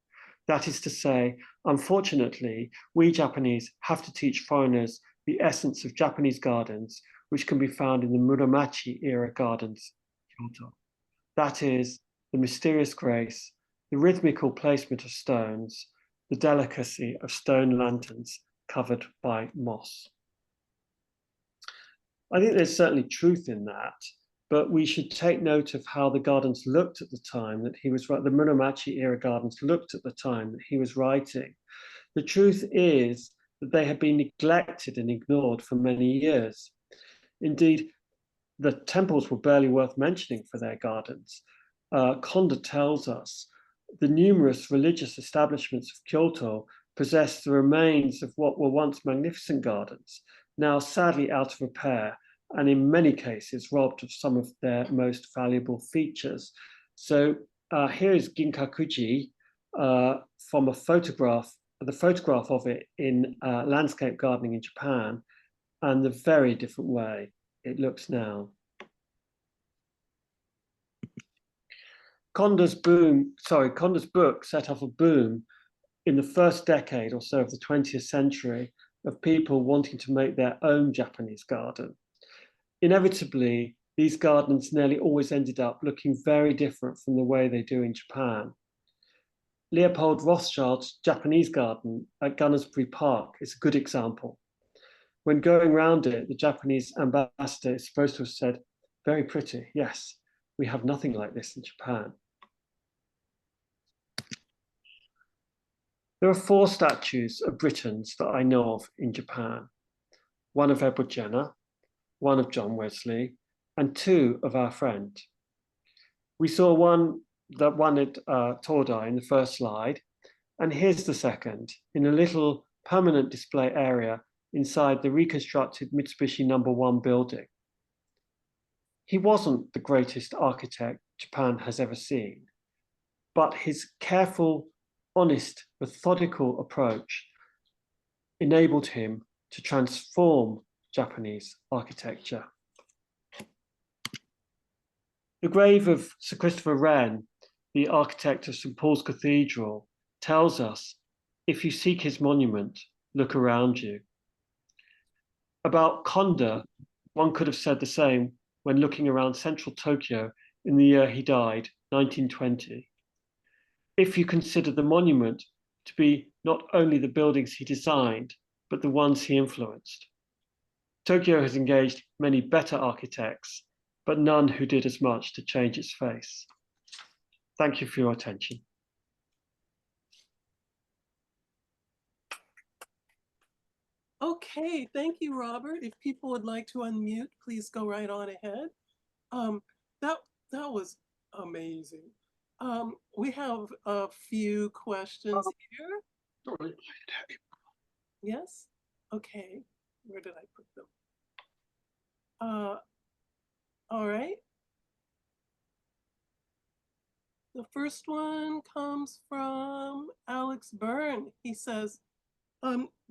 C: That is to say, unfortunately, we Japanese have to teach foreigners the essence of Japanese gardens, which can be found in the Muromachi era gardens in Kyoto. That is, the mysterious grace, the rhythmical placement of stones, the delicacy of stone lanterns covered by moss. I think there's certainly truth in that, but we should take note of how the gardens looked at the time that he was writing, the Muromachi era gardens looked at the time that he was writing. The truth is that they had been neglected and ignored for many years. Indeed, the temples were barely worth mentioning for their gardens. Conder tells us the numerous religious establishments of Kyoto possessed the remains of what were once magnificent gardens, now sadly out of repair, and in many cases robbed of some of their most valuable features. So here is Ginkakuji from a photograph, the photograph of it in Landscape Gardening in Japan, and the very different way it looks now. Conder's book set off a boom in the first decade or so of the 20th century of people wanting to make their own Japanese garden. Inevitably, these gardens nearly always ended up looking very different from the way they do in Japan. Leopold Rothschild's Japanese garden at Gunnersbury Park is a good example. When going around it, the Japanese ambassador is supposed to have said, "Very pretty, yes, we have nothing like this in Japan." There are 4 statues of Britons that I know of in Japan. One of Edward Jenner, one of John Wesley, and 2 of our friend. We saw one at Todai in the first slide, and here's the second, in a little permanent display area inside the reconstructed Mitsubishi No. 1 building. He wasn't the greatest architect Japan has ever seen, but his careful, honest, methodical approach enabled him to transform Japanese architecture. The grave of Sir Christopher Wren, the architect of St. Paul's Cathedral, tells us, if you seek his monument, look around you. About Conder, one could have said the same when looking around central Tokyo in the year he died, 1920. If you consider the monument to be not only the buildings he designed, but the ones he influenced. Tokyo has engaged many better architects, but none who did as much to change its face. Thank you for your attention.
B: Okay, thank you, Robert. If people would like to unmute, please go right on ahead. That was amazing. We have a few questions here. Yes? Okay. Where did I put them? All right. The first one comes from Alex Byrne. He says,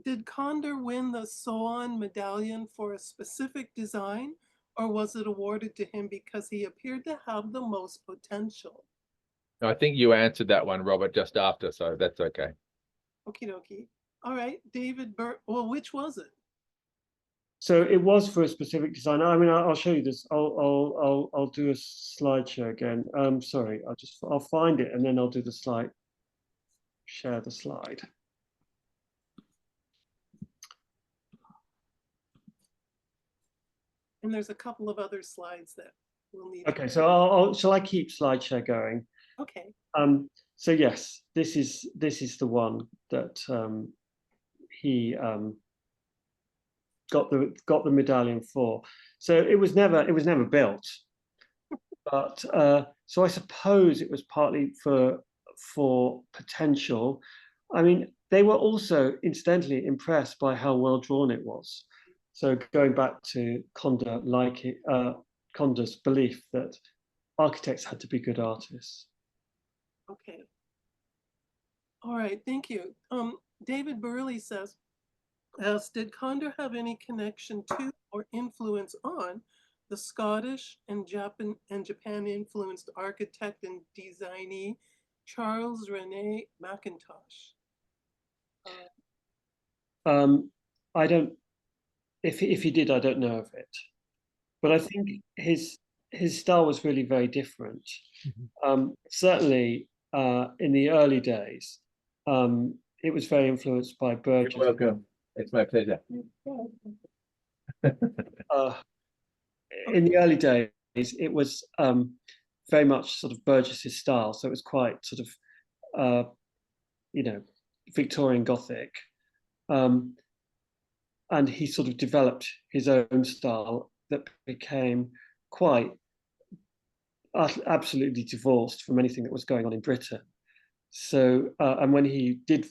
B: did Conder win the Soan medallion for a specific design, or was it awarded to him because he appeared to have the most potential?
D: I think you answered that one, Robert, just after, so that's okay.
B: Okie dokie. All right, David Byrne. Well, which was it?
C: So it was for a specific design. I mean, I'll show you this. I'll do a slideshow again. Sorry, I'll find it and then I'll do the slide. Share the slide.
B: And there's a couple of other slides that we'll need.
C: Okay, so shall I keep slideshow going?
B: Okay.
C: So yes, this is the one that he got the medallion for. So it was never built, but so I suppose it was partly for potential. I mean, they were also incidentally impressed by how well drawn it was. So going back to Conder's belief that architects had to be good artists.
B: Okay. All right, thank you. David Burley says, did Conder have any connection to or influence on the Scottish and Japan influenced architect and designee Charles René Mackintosh?
C: I don't. If he did, I don't know of it. But I think his style was really very different. Certainly in the early days, it was very influenced by Burgess.
D: You're welcome. It's my pleasure.
C: In the early days, it was very much sort of Burgess's style. So it was quite sort of, Victorian Gothic. And he sort of developed his own style that became quite absolutely divorced from anything that was going on in Britain. So, and when he did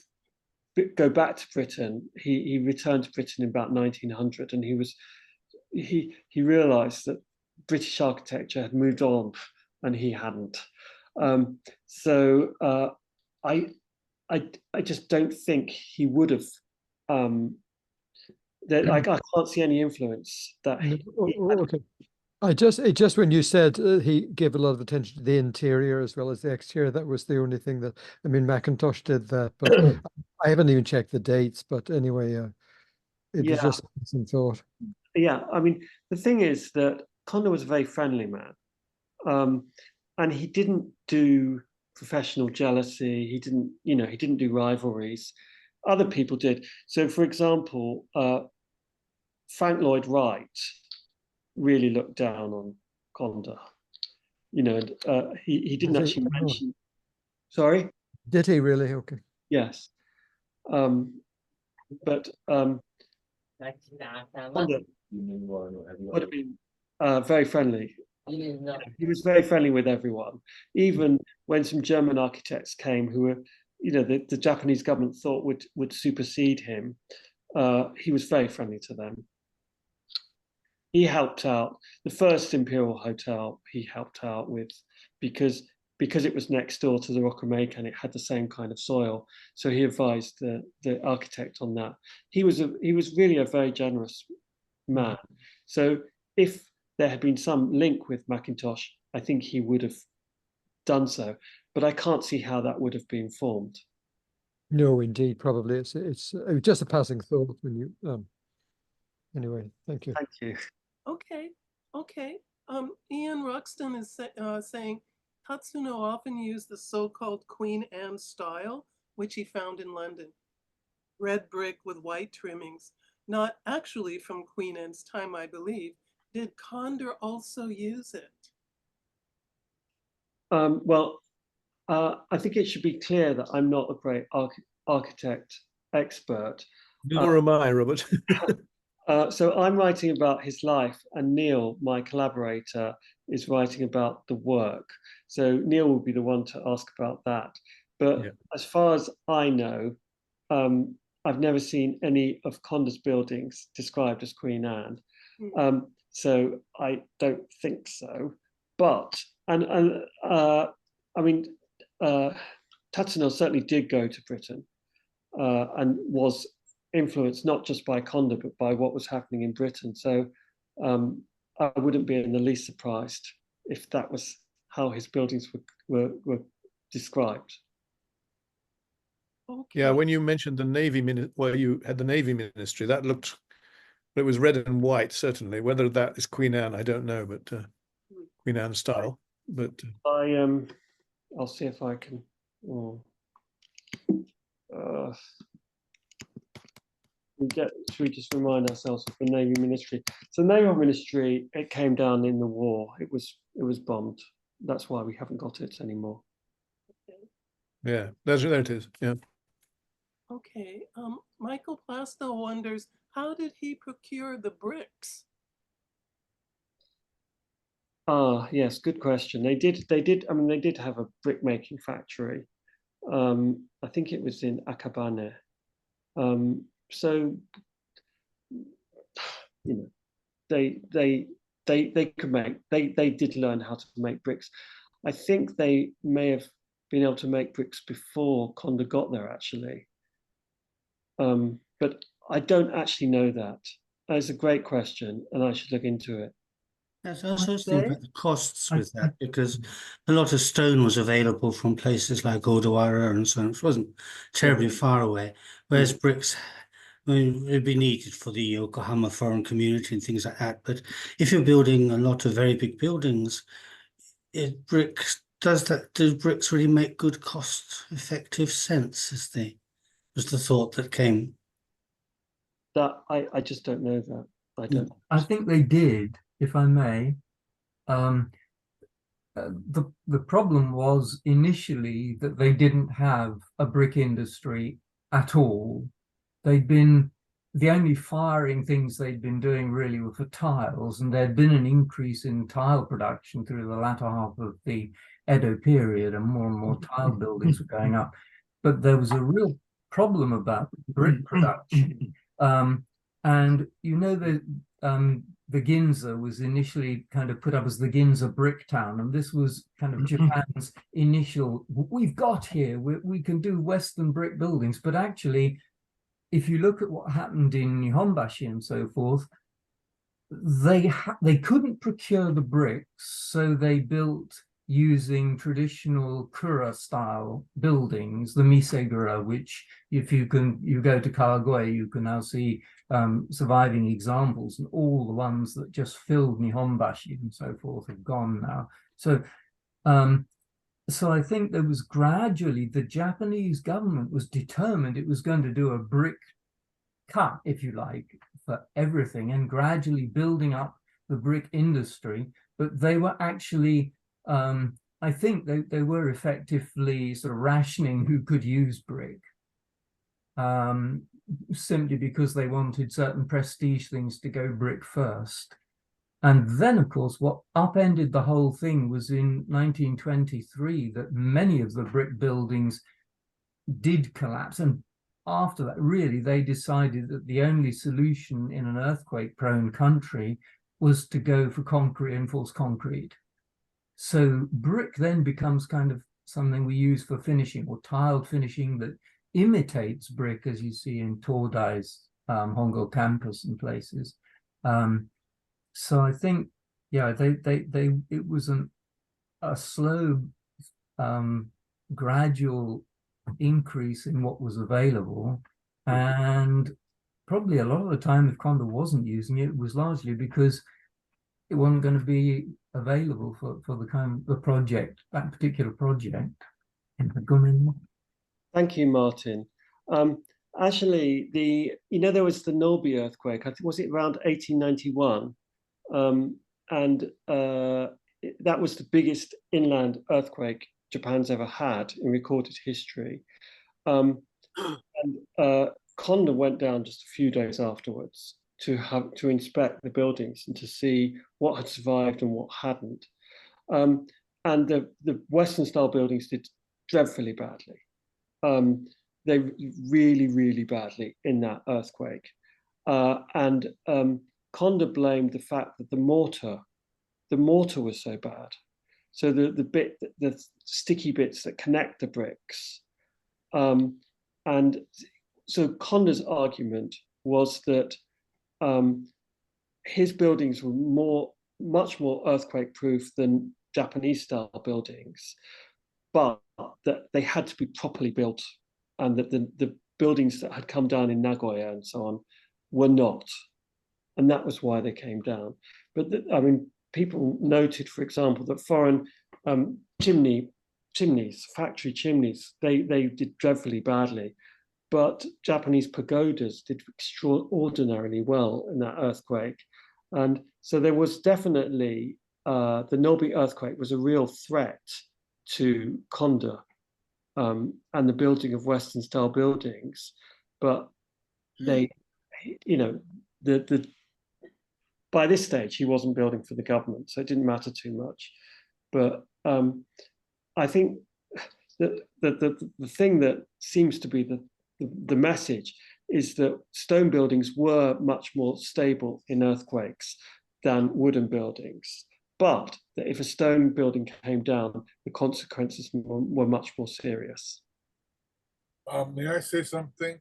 C: go back to Britain, he returned to Britain in about 1900, and he realised that British architecture had moved on, and he hadn't. I just don't think he would have. I can't see any influence that.
E: Okay. Just when you said he gave a lot of attention to the interior as well as the exterior, that was the only thing that, I mean, Mackintosh did that, but I haven't even checked the dates. But anyway, it was just some thought.
C: Yeah, I mean, the thing is that Conder was a very friendly man, and he didn't do professional jealousy. He didn't do rivalries. Other people did. So, for example, Frank Lloyd Wright really looked down on Conder, and he didn't actually mention. Sorry,
E: did he really? Okay.
C: Yes, but Conder would have been very friendly. He was very friendly with everyone, even when some German architects came who were, the Japanese government thought would supersede him. He was very friendly to them. He helped out the first Imperial Hotel. He helped out with because it was next door to the Rock-a-Make and it had the same kind of soil. So he advised the architect on that. He was really a very generous man. So if there had been some link with Mackintosh, I think he would have done so. But I can't see how that would have been formed. No,
E: indeed, probably it's just a passing thought when you. Anyway, thank you.
C: Thank you.
B: Okay. Ian Ruxton is saying Tatsuno often used the so-called Queen Anne style, which he found in London. Red brick with white trimmings, not actually from Queen Anne's time, I believe. Did Conder also use it?
C: Well, I think it should be clear that I'm not a great architect expert.
F: Nor am I, Robert.
C: So I'm writing about his life, and Neil, my collaborator, is writing about the work. So Neil will be the one to ask about that. But as far as I know, I've never seen any of Conder's buildings described as Queen Anne. So I don't think so. But I mean, Tatsunoko certainly did go to Britain and was influenced not just by Conder, but by what was happening in Britain. So I wouldn't be in the least surprised if that was how his buildings were described.
B: Okay.
F: Yeah, when you mentioned the Navy well, you had the Navy Ministry, that looked, it was red and white, certainly. Whether that is Queen Anne, I don't know, but Queen Anne style. But
C: I'll see if I can. Should we just remind ourselves of the Navy Ministry? So Naval Ministry, it came down in the war. It was bombed. That's why we haven't got it anymore.
F: yeah, there it is. Yeah.
B: Okay. Michael Plasto wonders, how did he procure the bricks?
C: Yes, good question. They did. I mean, they did have a brick making factory. I think it was in Akabane. So, you know, they could make. They did learn how to make bricks. I think they may have been able to make bricks before Conder got there, actually. But I don't actually know that. That's a great question, and I should look into it.
G: Yes, I was also thinking about the costs with that, because a lot of stone was available from places like Odawara and so on. It wasn't terribly far away, whereas bricks, I mean, it'd be needed for the Yokohama foreign community and things like that. But if you're building a lot of very big buildings, do bricks really make good cost-effective sense? Was the thought that came.
C: That I just don't know that. I don't.
H: I think they did, if I may. The problem was initially that they didn't have a brick industry at all. The only firing things they'd been doing really were for tiles, and there'd been an increase in tile production through the latter half of the Edo period, and more tile buildings were going up. But there was a real problem about brick production. And you know the Ginza was initially kind of put up as the Ginza brick town, and this was kind of Japan's initial, we've got here, we can do Western brick buildings. But actually, if you look at what happened in Nihonbashi and so forth, they couldn't procure the bricks, so they built using traditional Kura style buildings, the Misegura, which if you go to Kawagoe, you can now see surviving examples, and all the ones that just filled Nihonbashi and so forth have gone now. So I think there was gradually, the Japanese government was determined it was going to do a brick cut, if you like, for everything, and gradually building up the brick industry. But they were actually, I think they were effectively sort of rationing who could use brick, simply because they wanted certain prestige things to go brick first. And then, of course, what upended the whole thing was in 1923 that many of the brick buildings did collapse. And after that, really, they decided that the only solution in an earthquake-prone country was to go for concrete, reinforced concrete. So brick then becomes kind of something we use for finishing, or tiled finishing that imitates brick, as you see in Todai's Hongo campus and places. So I think, yeah, it was a slow, gradual increase in what was available, and probably a lot of the time, if Conder wasn't using it, it was largely because it wasn't going to be available for the project, that particular project.
C: Thank you, Martin. Actually, there was the Nobi earthquake. I think, was it around 1891? And that was the biggest inland earthquake Japan's ever had in recorded history. And Conder went down just a few days afterwards to inspect the buildings and to see what had survived and what hadn't. And the Western style buildings did dreadfully badly. They really, really badly in that earthquake. And Conder blamed the fact that the mortar was so bad. So the sticky bits that connect the bricks. And so Conder's argument was that his buildings were much more earthquake proof than Japanese style buildings, but that they had to be properly built, and that the buildings that had come down in Nagoya and so on were not. And that was why they came down. But I mean, people noted, for example, that foreign chimneys, factory chimneys, they did dreadfully badly. But Japanese pagodas did extraordinarily well in that earthquake. And so there was definitely, the Nobi earthquake was a real threat to Conder and the building of Western style buildings. But they, you know, by this stage, he wasn't building for the government, so it didn't matter too much. But I think that the thing that seems to be the message is that stone buildings were much more stable in earthquakes than wooden buildings, but that if a stone building came down, the consequences were much more serious.
I: May I say something?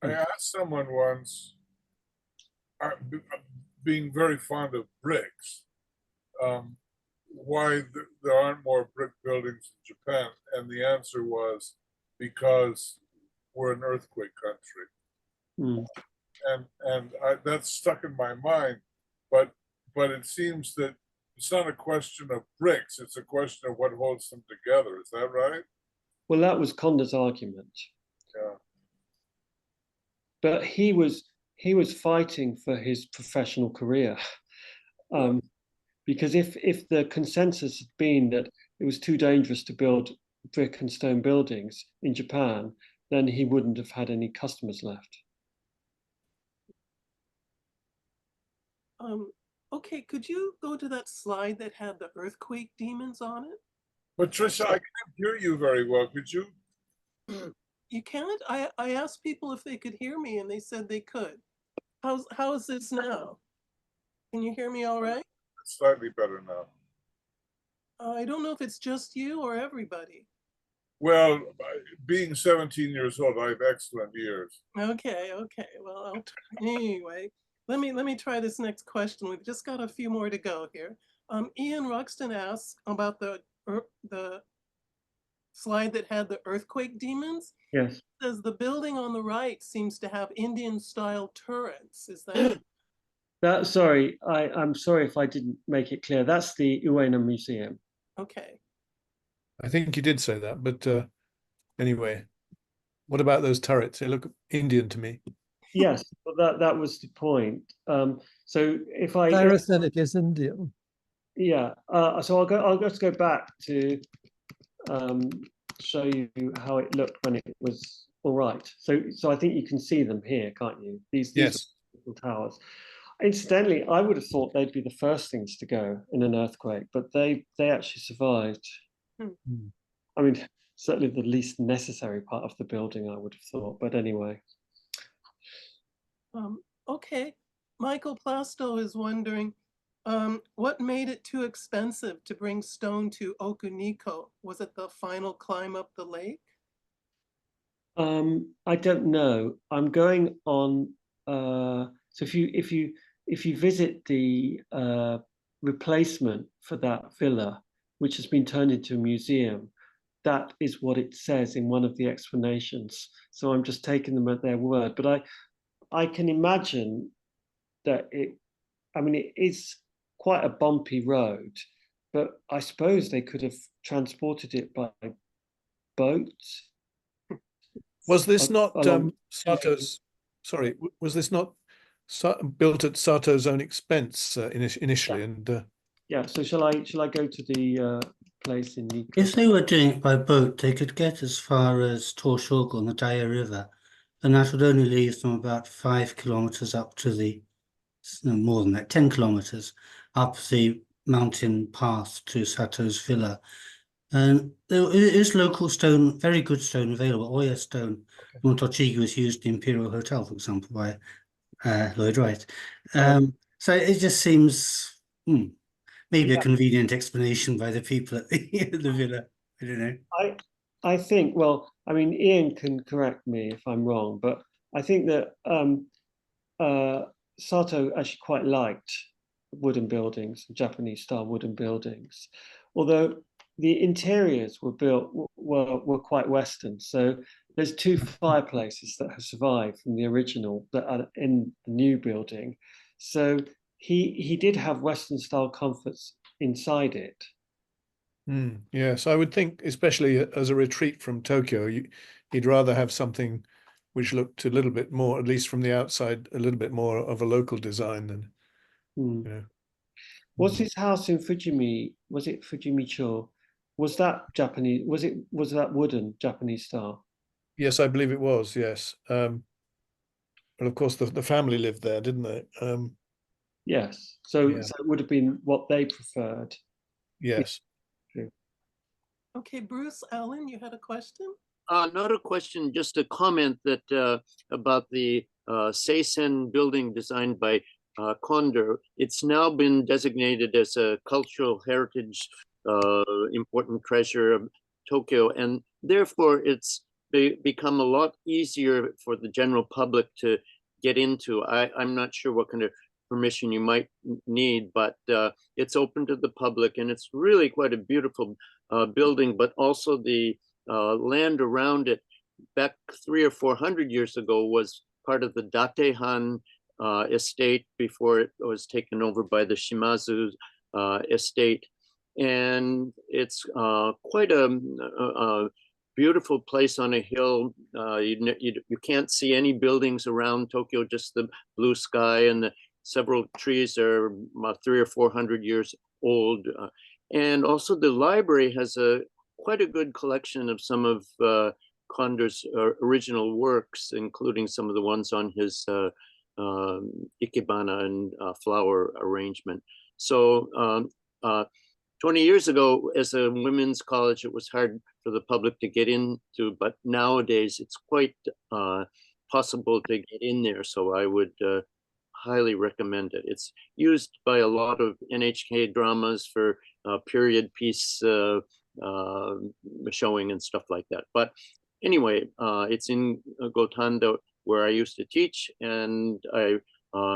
I: I asked someone once, being very fond of bricks, why there aren't more brick buildings in Japan, and the answer was because we're an earthquake country. And that's stuck in my mind, but it seems that it's not a question of bricks, it's a question of what holds them together. Is that right?
C: Well, that was Conder's argument.
I: Yeah.
C: But he was fighting for his professional career. Because if the consensus had been that it was too dangerous to build brick and stone buildings in Japan, then he wouldn't have had any customers left.
B: Okay, could you go to that slide that had the earthquake demons on it?
I: Patricia, I can't hear you very well. Could you?
B: You can't? I asked people if they could hear me, and they said they could. How is this now? Can you hear me all right?
I: It's slightly better now.
B: I don't know if it's just you or everybody.
I: Well, being 17 years old, I have excellent ears.
B: Okay. Well, anyway, let me try this next question. We've just got a few more to go here. Ian Ruxton asks about the slide that had the earthquake demons.
C: Yes.
B: It says the building on the right seems to have Indian-style turrets. Is that?
C: Sorry, I'm sorry if I didn't make it clear. That's the Ueno Museum.
B: Okay.
F: I think you did say that, but anyway, what about those turrets? They look Indian to me.
C: Yes, well, that was the point. So if I
E: Saracenic is Indian.
C: Yeah, so I'll just go back to show you how it looked when it was all right. So I think you can see them here, can't you? These
F: Yes.
C: towers. Incidentally, I would have thought they'd be the first things to go in an earthquake, but they actually survived. I mean, certainly the least necessary part of the building, I would have thought, but anyway.
B: Okay, Michael Plasto is wondering, what made it too expensive to bring stone to Okuniko? Was it the final climb up the lake?
C: I don't know. I'm going on. So if you visit the replacement for that villa, which has been turned into a museum, that is what it says in one of the explanations. So I'm just taking them at their word. But I can imagine that it is quite a bumpy road, but I suppose they could have transported it by boat.
F: Was this not Sato's? Sorry, was this not built at Sato's own expense initially? And
C: yeah. So shall I go to the place in Nikko?
G: If they were doing it by boat, they could get as far as Toshogu on the Daya River, and that would only leave them about 5 kilometers up to the, no, more than that, 10 kilometers up the mountain path to Sato's villa. And there is local stone, very good stone available, Oya stone. Montochigi was used in the Imperial Hotel, for example, by Lloyd Wright. So it just seems, maybe a convenient explanation by the people at the villa. I don't know.
C: I think, well, I mean, Ian can correct me if I'm wrong, but I think that Sato actually quite liked wooden buildings, Japanese style wooden buildings, although the interiors were quite Western. So there's two fireplaces that have survived from the original that are in the new building. So he did have Western style comforts inside it.
F: Yes, I would think, especially as a retreat from Tokyo, he'd rather have something which looked a little bit more, at least from the outside, a little bit more of a local design than, you know.
C: Was his house in Fujimi? Was it Fujimi-cho? Was that Japanese? Was that wooden Japanese style?
F: Yes, I believe it was. Yes, but of course the family lived there, didn't they?
C: Yes. So
F: Yeah.
C: it would have been what they preferred.
F: Yes.
B: Okay, Bruce Allen, you had a question?
J: Not a question, just a comment that about the Seisen building designed by Conder. It's now been designated as a cultural heritage important treasure of Tokyo, and therefore it's become a lot easier for the general public to get into. I'm not sure what kind of permission you might need, but it's open to the public, and it's really quite a beautiful building, but also the land around it back 300 or 400 years ago was part of the Datehan estate before it was taken over by the Shimazu estate. And it's quite a beautiful place on a hill. You can't see any buildings around Tokyo, just the blue sky, and several trees are 300 or 400 years old. And also the library has quite a good collection of some of Conder's original works, including some of the ones on his ikebana and flower arrangement. So 20 years ago, as a women's college, it was hard for the public to get into, but nowadays it's quite possible to get in there. So I would highly recommend it. It's used by a lot of NHK dramas for period piece showing and stuff like that. But anyway, it's in Gotanda where I used to teach, and I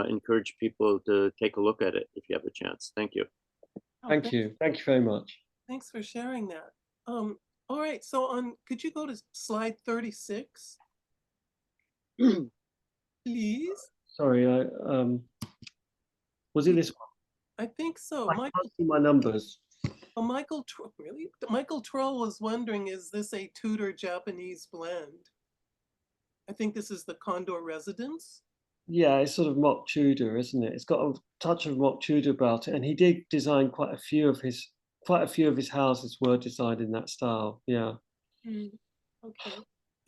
J: encourage people to take a look at it if you have a chance. Thank you.
C: Thank you. Thank you very much.
B: Thanks for sharing that. All right, so could you go to slide 36? Please.
C: Sorry, was it this one?
B: I think so.
C: I can't see my numbers.
B: Oh, Michael Troll was wondering, is this a Tudor Japanese blend? I think this is the Condor residence.
C: Yeah, it's sort of mock Tudor, isn't it? It's got a touch of mock Tudor about it, and he did design quite a few of his houses were designed in that style. Yeah.
B: Okay.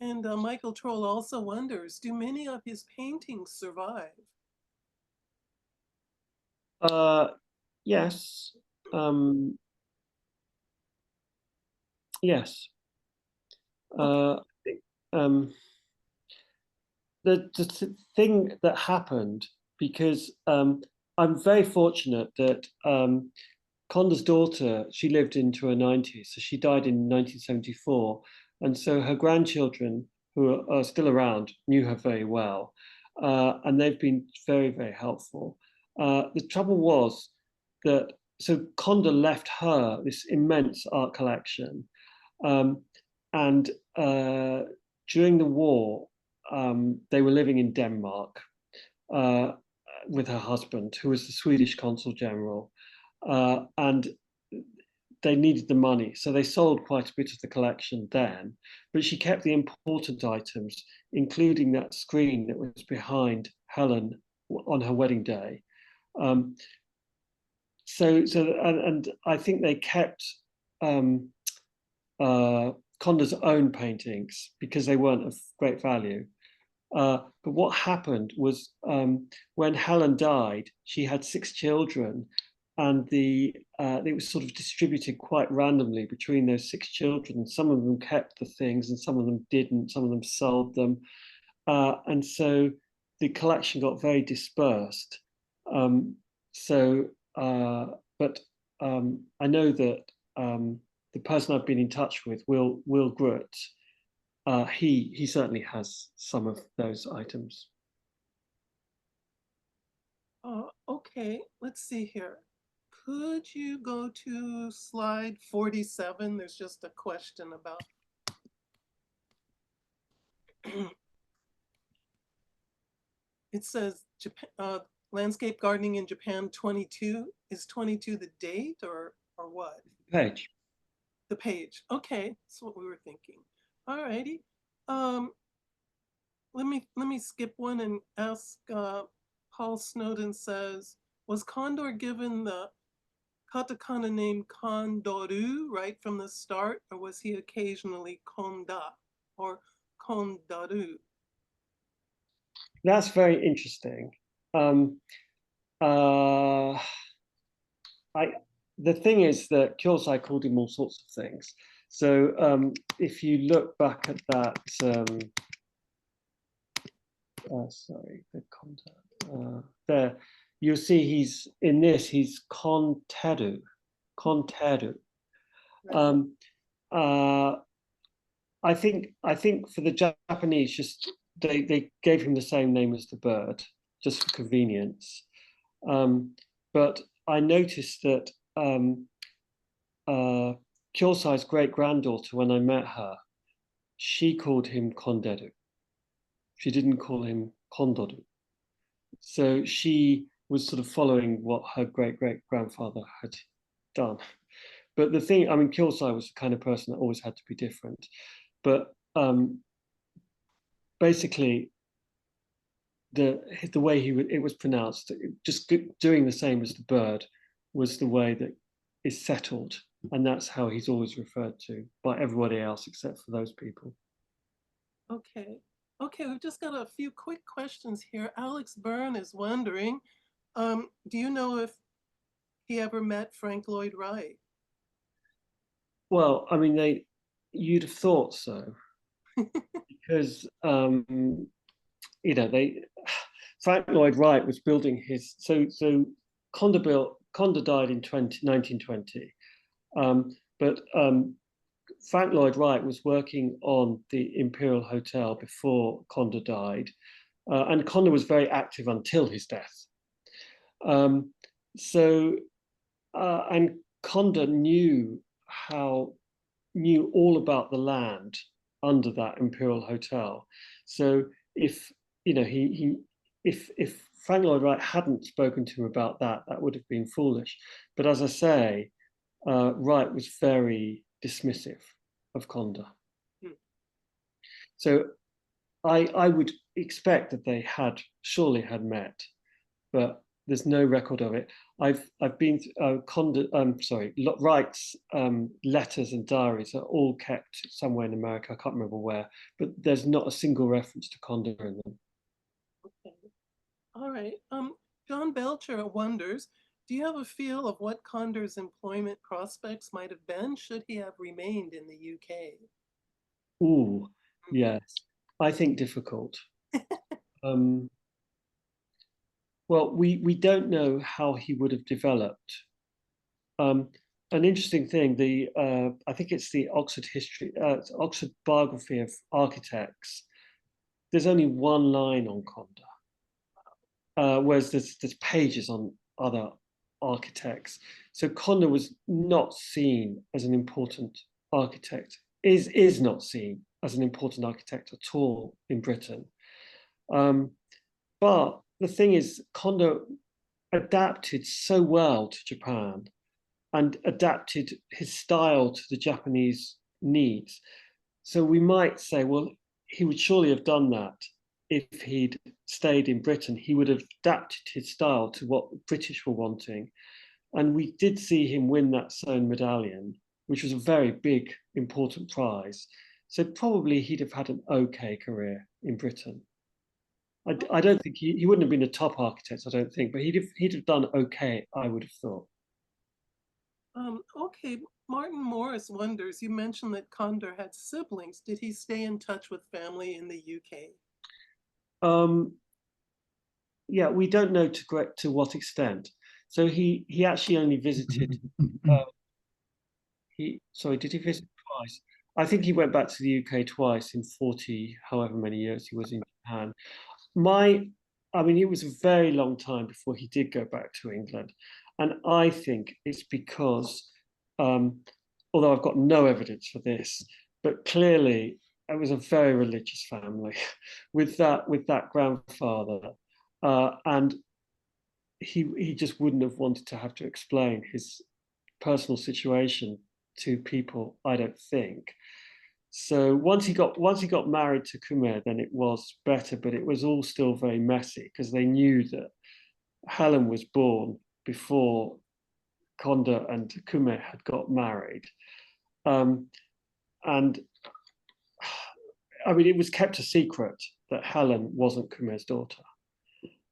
B: And Michael Troll also wonders, do many of his paintings survive?
C: Yes. Yes. The thing that happened, because I'm very fortunate that Conder's daughter, she lived into her 90s, so she died in 1974, and so her grandchildren, who are still around, knew her very well, and they've been very, very helpful. The trouble was that, so Conder left her this immense art collection, and during the war, they were living in Denmark with her husband, who was the Swedish consul general, and they needed the money, so they sold quite a bit of the collection then, but she kept the important items, including that screen that was behind Helen on her wedding day. And I think they kept Conder's own paintings because they weren't of great value. But what happened was when Helen died, she had 6 children, and it was sort of distributed quite randomly between those 6 children. Some of them kept the things and some of them didn't, some of them sold them. And so the collection got very dispersed. But I know that the person I've been in touch with, Will Groot, he certainly has some of those items.
B: Okay, let's see here. Could you go to slide 47? There's just a question about. It says Japan, landscape gardening in Japan 22. Is 22 the date or what?
C: Page.
B: The page. Okay, that's what we were thinking. All righty. Let me skip one and ask. Paul Snowden says, was Condor given the katakana name Kondoru right from the start, or was he occasionally Konda or Kondaru?
C: That's very interesting. The thing is that Kyosai called him all sorts of things. So if you look back at that, sorry, the contact there, you'll see he's in this. He's Konteru. I think for the Japanese, just they gave him the same name as the bird, just for convenience. But I noticed that Kyosai's great-granddaughter, when I met her, she called him Konderu. She didn't call him Kondoru. So she was sort of following what her great-great-grandfather had done. But the thing, I mean, Kyosai was the kind of person that always had to be different. But basically, the way it was pronounced, just doing the same as the bird, was the way that is settled, and that's how he's always referred to by everybody else except for those people.
B: Okay, we've just got a few quick questions here. Alex Byrne is wondering, do you know if he ever met Frank Lloyd Wright?
C: Well, I mean, you'd have thought so, because you know, Frank Lloyd Wright was building his. So Condor died in 1920, but Frank Lloyd Wright was working on the Imperial Hotel before Condor died, and Condor was very active until his death. And Condor knew all about the land under that Imperial Hotel. So if you know if Frank Lloyd Wright hadn't spoken to him about that, that would have been foolish. But as I say, Wright was very dismissive of Condor. So I would expect that they surely had met, but there's no record of it. I've been Wright's letters and diaries are all kept somewhere in America. I can't remember where, but there's not a single reference to Condor in them.
B: Okay, all right. John Belcher wonders, do you have a feel of what Condor's employment prospects might have been should he have remained in the UK?
C: Ooh, yes. I think difficult. Well, we don't know how he would have developed. An interesting thing, I think it's the Oxford Biography of Architects. There's only one line on Condor, whereas there's pages on other architects. So Condor was not seen as an important architect, is not seen as an important architect at all in Britain. But the thing is, Condor adapted so well to Japan and adapted his style to the Japanese needs. So we might say, well, he would surely have done that if he'd stayed in Britain. He would have adapted his style to what the British were wanting. And we did see him win that Soane medallion, which was a very big, important prize. So probably he'd have had an okay career in Britain. I don't think he wouldn't have been a top architect, I don't think, but he'd have done okay, I would have thought.
B: Okay, Martin Morris wonders, you mentioned that Condor had siblings. Did he stay in touch with family in the UK?
C: Yeah, we don't know to what extent. So he actually only visited. Did he visit twice? I think he went back to the UK twice in 40, however many years he was in Japan. I mean, it was a very long time before he did go back to England. And I think it's because, although I've got no evidence for this, but clearly it was a very religious family with that grandfather. And he just wouldn't have wanted to have to explain his personal situation to people, I don't think. So once he got married to Kume, then it was better, but it was all still very messy because they knew that Helen was born before Conde and Kume had got married. And I mean, it was kept a secret that Helen wasn't Kume's daughter.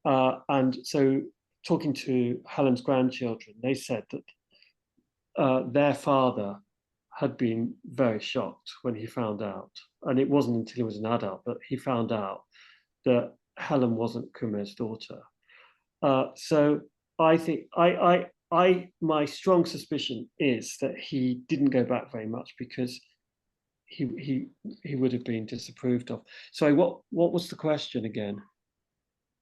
C: And so talking to Helen's grandchildren, they said that their father had been very shocked when he found out. And it wasn't until he was an adult that he found out that Helen wasn't Kume's daughter. So I think my strong suspicion is that he didn't go back very much because he would have been disapproved of. Sorry, what was the question again?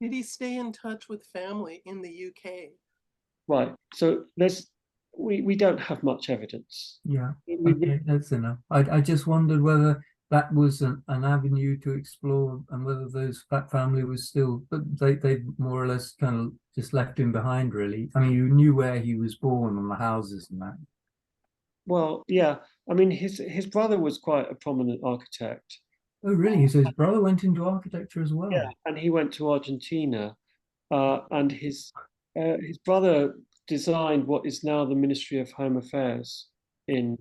B: Did he stay in touch with family in the UK?
C: Right. So we don't have much evidence.
H: Yeah, okay, that's enough. I just wondered whether that was an avenue to explore and whether that family was still, but they more or less kind of just left him behind, really. I mean, you knew where he was born and the houses and that.
C: Well, yeah. I mean, his brother was quite a prominent architect.
H: Oh, really? So his brother went into architecture as well?
C: Yeah, and he went to Argentina, and his brother designed what is now the Ministry of Home Affairs in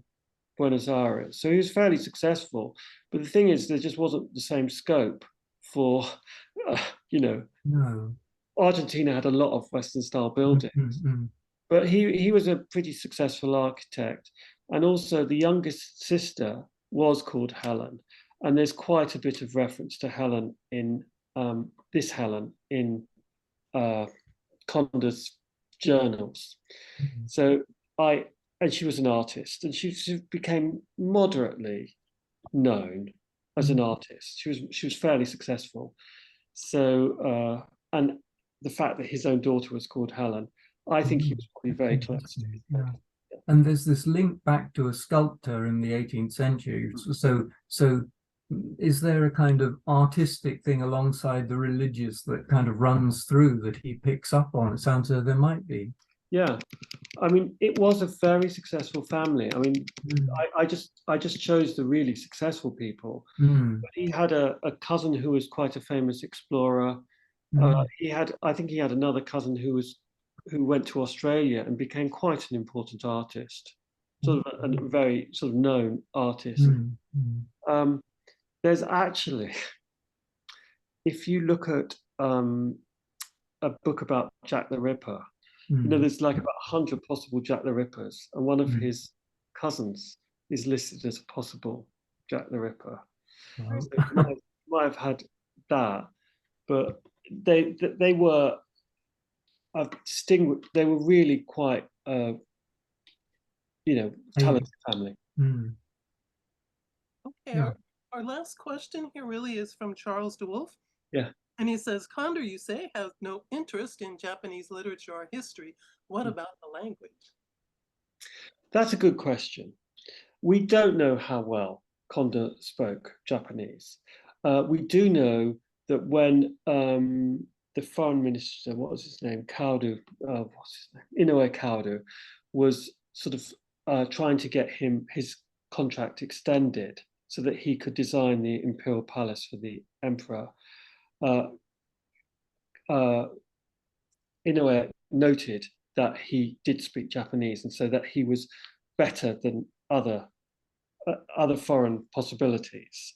C: Buenos Aires. So he was fairly successful. But the thing is, there just wasn't the same scope for,
H: No.
C: Argentina had a lot of Western style buildings. But he was a pretty successful architect. And also the youngest sister was called Helen. And there's quite a bit of reference to Helen in Helen in Conde's journals. So and she was an artist, and she became moderately known as an artist. She was fairly successful. So and the fact that his own daughter was called Helen, I think he was probably very close.
H: Yeah. And there's this link back to a sculptor in the 18th century. So is there a kind of artistic thing alongside the religious that kind of runs through that he picks up on? It sounds like there might be.
C: Yeah, I mean, it was a very successful family. I mean, I just chose the really successful people. But he had a cousin who was quite a famous explorer. I think he had another cousin who went to Australia and became quite an important artist, sort of a very sort of known artist. There's actually, if you look at a book about Jack the Ripper, there's like about 100 possible Jack the Rippers, and one of his cousins is listed as a possible Jack the Ripper. So might have had that, but they were distinguished. They were really quite, talented family.
B: Okay, our last question here really is from Charles DeWolf.
C: Yeah.
B: And he says, Conder, you say, has no interest in Japanese literature or history. What about the language? That's
C: a good question. We don't know how well Conder spoke Japanese. We do know that when the foreign minister, what was his name? Inoue Kaudu, was sort of trying to get his contract extended so that he could design the imperial palace for the emperor. Inoue noted that he did speak Japanese, and so that he was better than other foreign possibilities.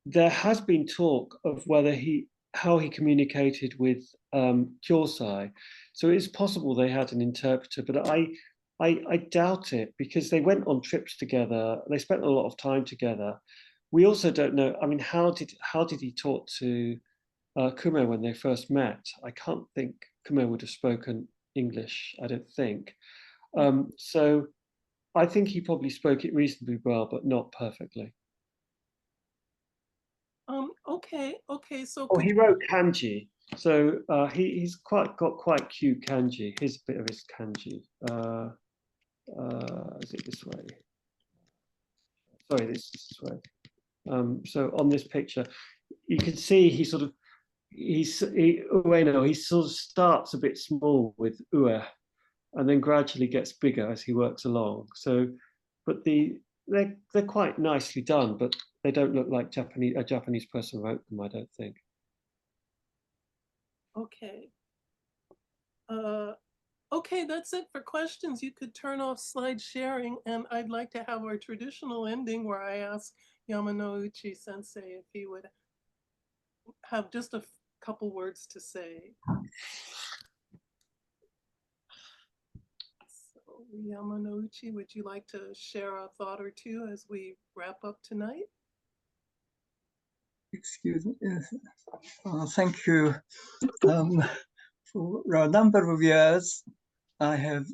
C: There has been talk of how he communicated with JOSIAH. So it's possible they had an interpreter, but I doubt it, because they went on trips together. They spent a lot of time together. We also don't know. I mean, how did he talk to Kume when they first met? I can't think Khmer would have spoken English, I don't think. So I think he probably spoke it reasonably well, but not perfectly.
B: Okay. So
C: Oh, he wrote kanji. So he's got quite cute kanji. Here's a bit of his kanji. Is it this way? Sorry, this way. So on this picture, you can see he sort of starts a bit small with ue, and then gradually gets bigger as he works along. So, but they're quite nicely done, but they don't look like a Japanese person wrote them, I don't think.
B: Okay. Okay, that's it for questions. You could turn off slide sharing, and I'd like to have our traditional ending where I ask Yamanouchi Sensei if he would have just a couple words to say. So, Yamanouchi, would you like to share a thought or two as we wrap up tonight?
K: Excuse me. Thank you. For a number of years, I have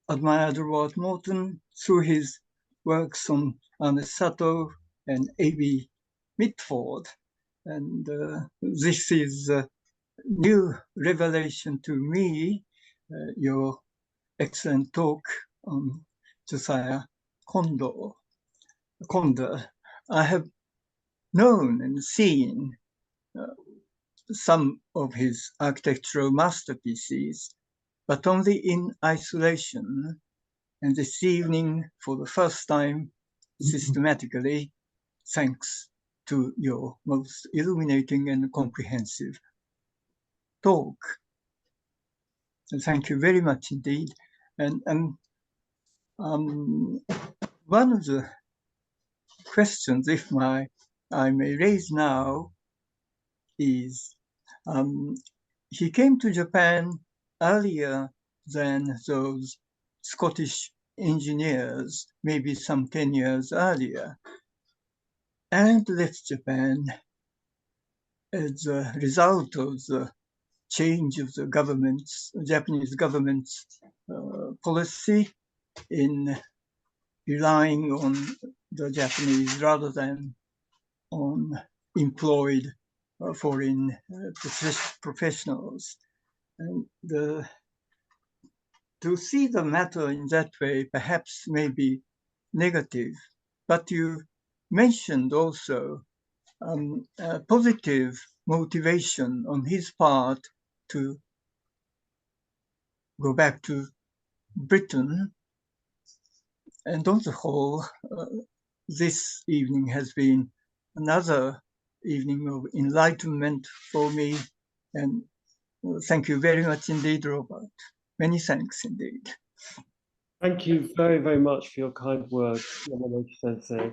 K: admired Robert Morton through his works on Ernest Sato and A.B. Mitford. And this is a new revelation to me, your excellent talk on JOSIAH Condeher. I have known and seen some of his architectural masterpieces, but only in isolation. And this evening, for the first time, systematically, thanks to your most illuminating and comprehensive talk. So thank you very much indeed. And one of the questions, if I may raise now, is he came to Japan earlier than those Scottish engineers, maybe some 10 years earlier, and left Japan as a result of the change of the Japanese government's policy in relying on the Japanese rather than on employed foreign professionals. And to see the matter in that way perhaps may be negative, but you mentioned also a positive motivation on his part to go back to Britain. And on the whole, this evening has been another evening of enlightenment for me. And thank you very much indeed, Robert. Many thanks indeed.
C: Thank you very, very much for your kind words, Yamanouchi Sensei.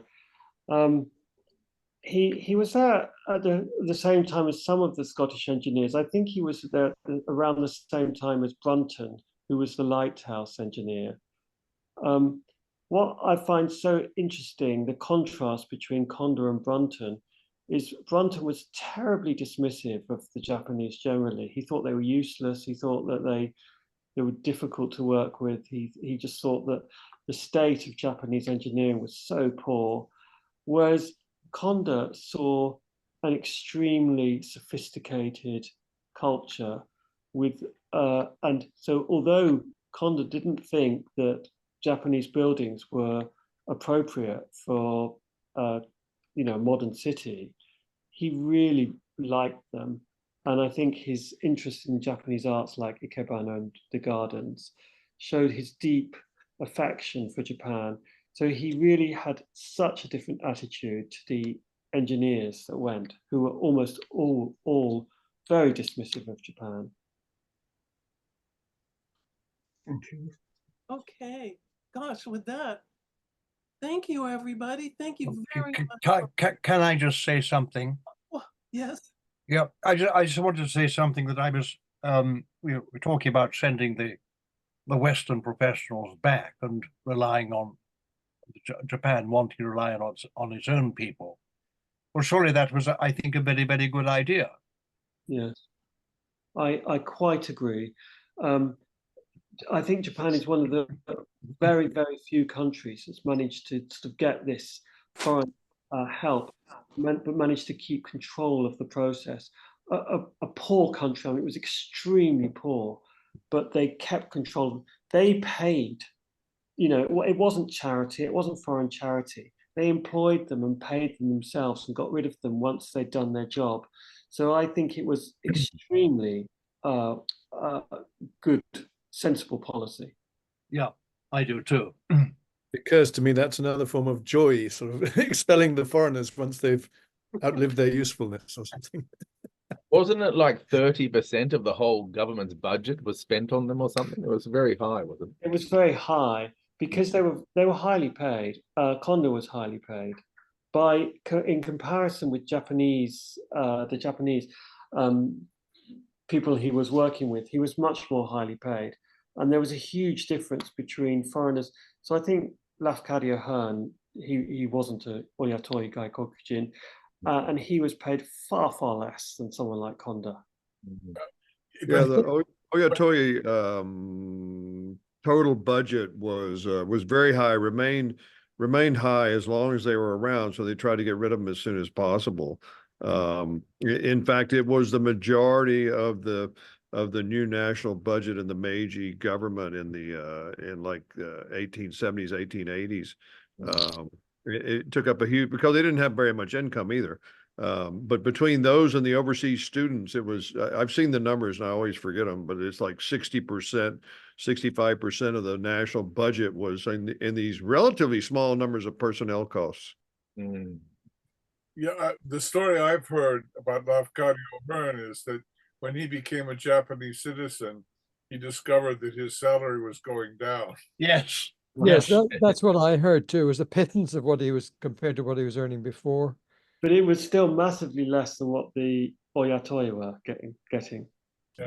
C: He was there at the same time as some of the Scottish engineers. I think he was there around the same time as Brunton, who was the lighthouse engineer. What I find so interesting, the contrast between Condeher and Brunton, is Brunton was terribly dismissive of the Japanese generally. He thought they were useless. He thought that they were difficult to work with. He just thought that the state of Japanese engineering was so poor, whereas Condeher saw an extremely sophisticated culture with, and so although Condeher didn't think that Japanese buildings were appropriate for modern city, he really liked them. And I think his interest in Japanese arts like Ikebana and the gardens showed his deep affection for Japan. So he really had such a different attitude to the engineers that went, who were almost all very dismissive of Japan.
K: Thank you.
B: Okay. Gosh, with that, thank you, everybody. Thank you very much.
L: Can I just say something?
B: Oh, yes.
L: Yeah, I just wanted to say something that I was we were talking about sending the Western professionals back and relying on Japan wanting to rely on its own people. Well, surely that was, I think, a very, very good idea.
C: Yes. I quite agree. I think Japan is one of the very, very few countries that's managed to sort of get this foreign help, but managed to keep control of the process. A poor country, I mean, it was extremely poor, but they kept control. They paid, it wasn't charity, it wasn't foreign charity. They employed them and paid them themselves and got rid of them once they'd done their job. So I think it was extremely good, sensible policy.
L: Yeah, I do too.
F: It occurs to me that's another form of joy, sort of expelling the foreigners once they've outlived their usefulness or something.
D: Wasn't it like 30% of the whole government's budget was spent on them or something? It was very high, wasn't it?
C: It was very high because they were highly paid. Conde was highly paid. In comparison with the Japanese people he was working with, he was much more highly paid. And there was a huge difference between foreigners. So I think Lafcadio Hearn, he wasn't a Oyatoi Gaikokujin, and he was paid far, far less than someone like Conde.
M: Yeah, the Oyatoi total budget was very high, remained high as long as they were around. So they tried to get rid of them as soon as possible. In fact, it was the majority of the new national budget in the Meiji government in like 1870s, 1880s. It took up a huge, because they didn't have very much income either. But between those and the overseas students, it was, I've seen the numbers and I always forget them, but it's like 60%, 65% of the national budget was in these relatively small numbers of personnel costs.
D: Mm.
I: Yeah, the story I've heard about Lafcadio Hearn is that when he became a Japanese citizen, he discovered that his salary was going down.
L: Yes.
E: Yes, that's what I heard too. It was a pittance of what he was compared to what he was earning before.
C: But it was still massively less than what the Oyatoi were getting.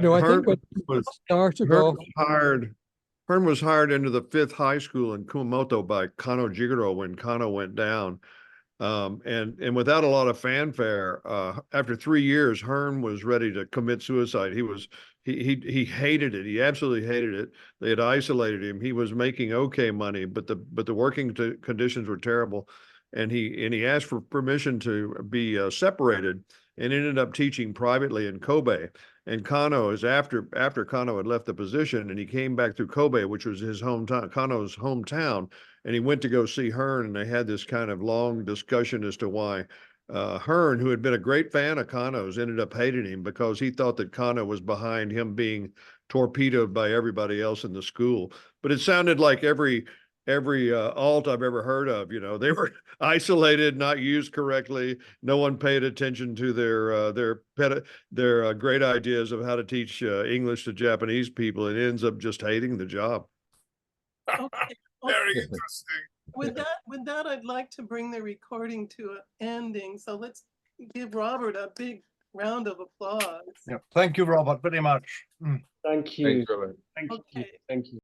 E: No, I think when it started off,
M: Hearn was hired into the 5th high school in Kumamoto by Kano Jigoro when Kano went down. And without a lot of fanfare, after 3 years, Hearn was ready to commit suicide. He hated it. He absolutely hated it. They had isolated him. He was making okay money, but the working conditions were terrible. And he asked for permission to be separated, and ended up teaching privately in Kobe. And Kano is after Kano had left the position, and he came back through Kobe, which was his hometown, Kano's hometown, and he went to go see Hearn, and they had this kind of long discussion as to why Hearn, who had been a great fan of Kano's, ended up hating him because he thought that Kano was behind him being torpedoed by everybody else in the school. But it sounded like every alt I've ever heard of, they were isolated, not used correctly. No one paid attention to their great ideas of how to teach English to Japanese people, and ends up just hating the job.
I: Okay. Very interesting.
B: With that, I'd like to bring the recording to an ending. So let's give Robert a big round of applause.
L: Yeah. Thank you, Robert, very much.
C: Thank you.
D: Thanks, Robert.
C: Thank you.
B: Okay.
C: Thank you.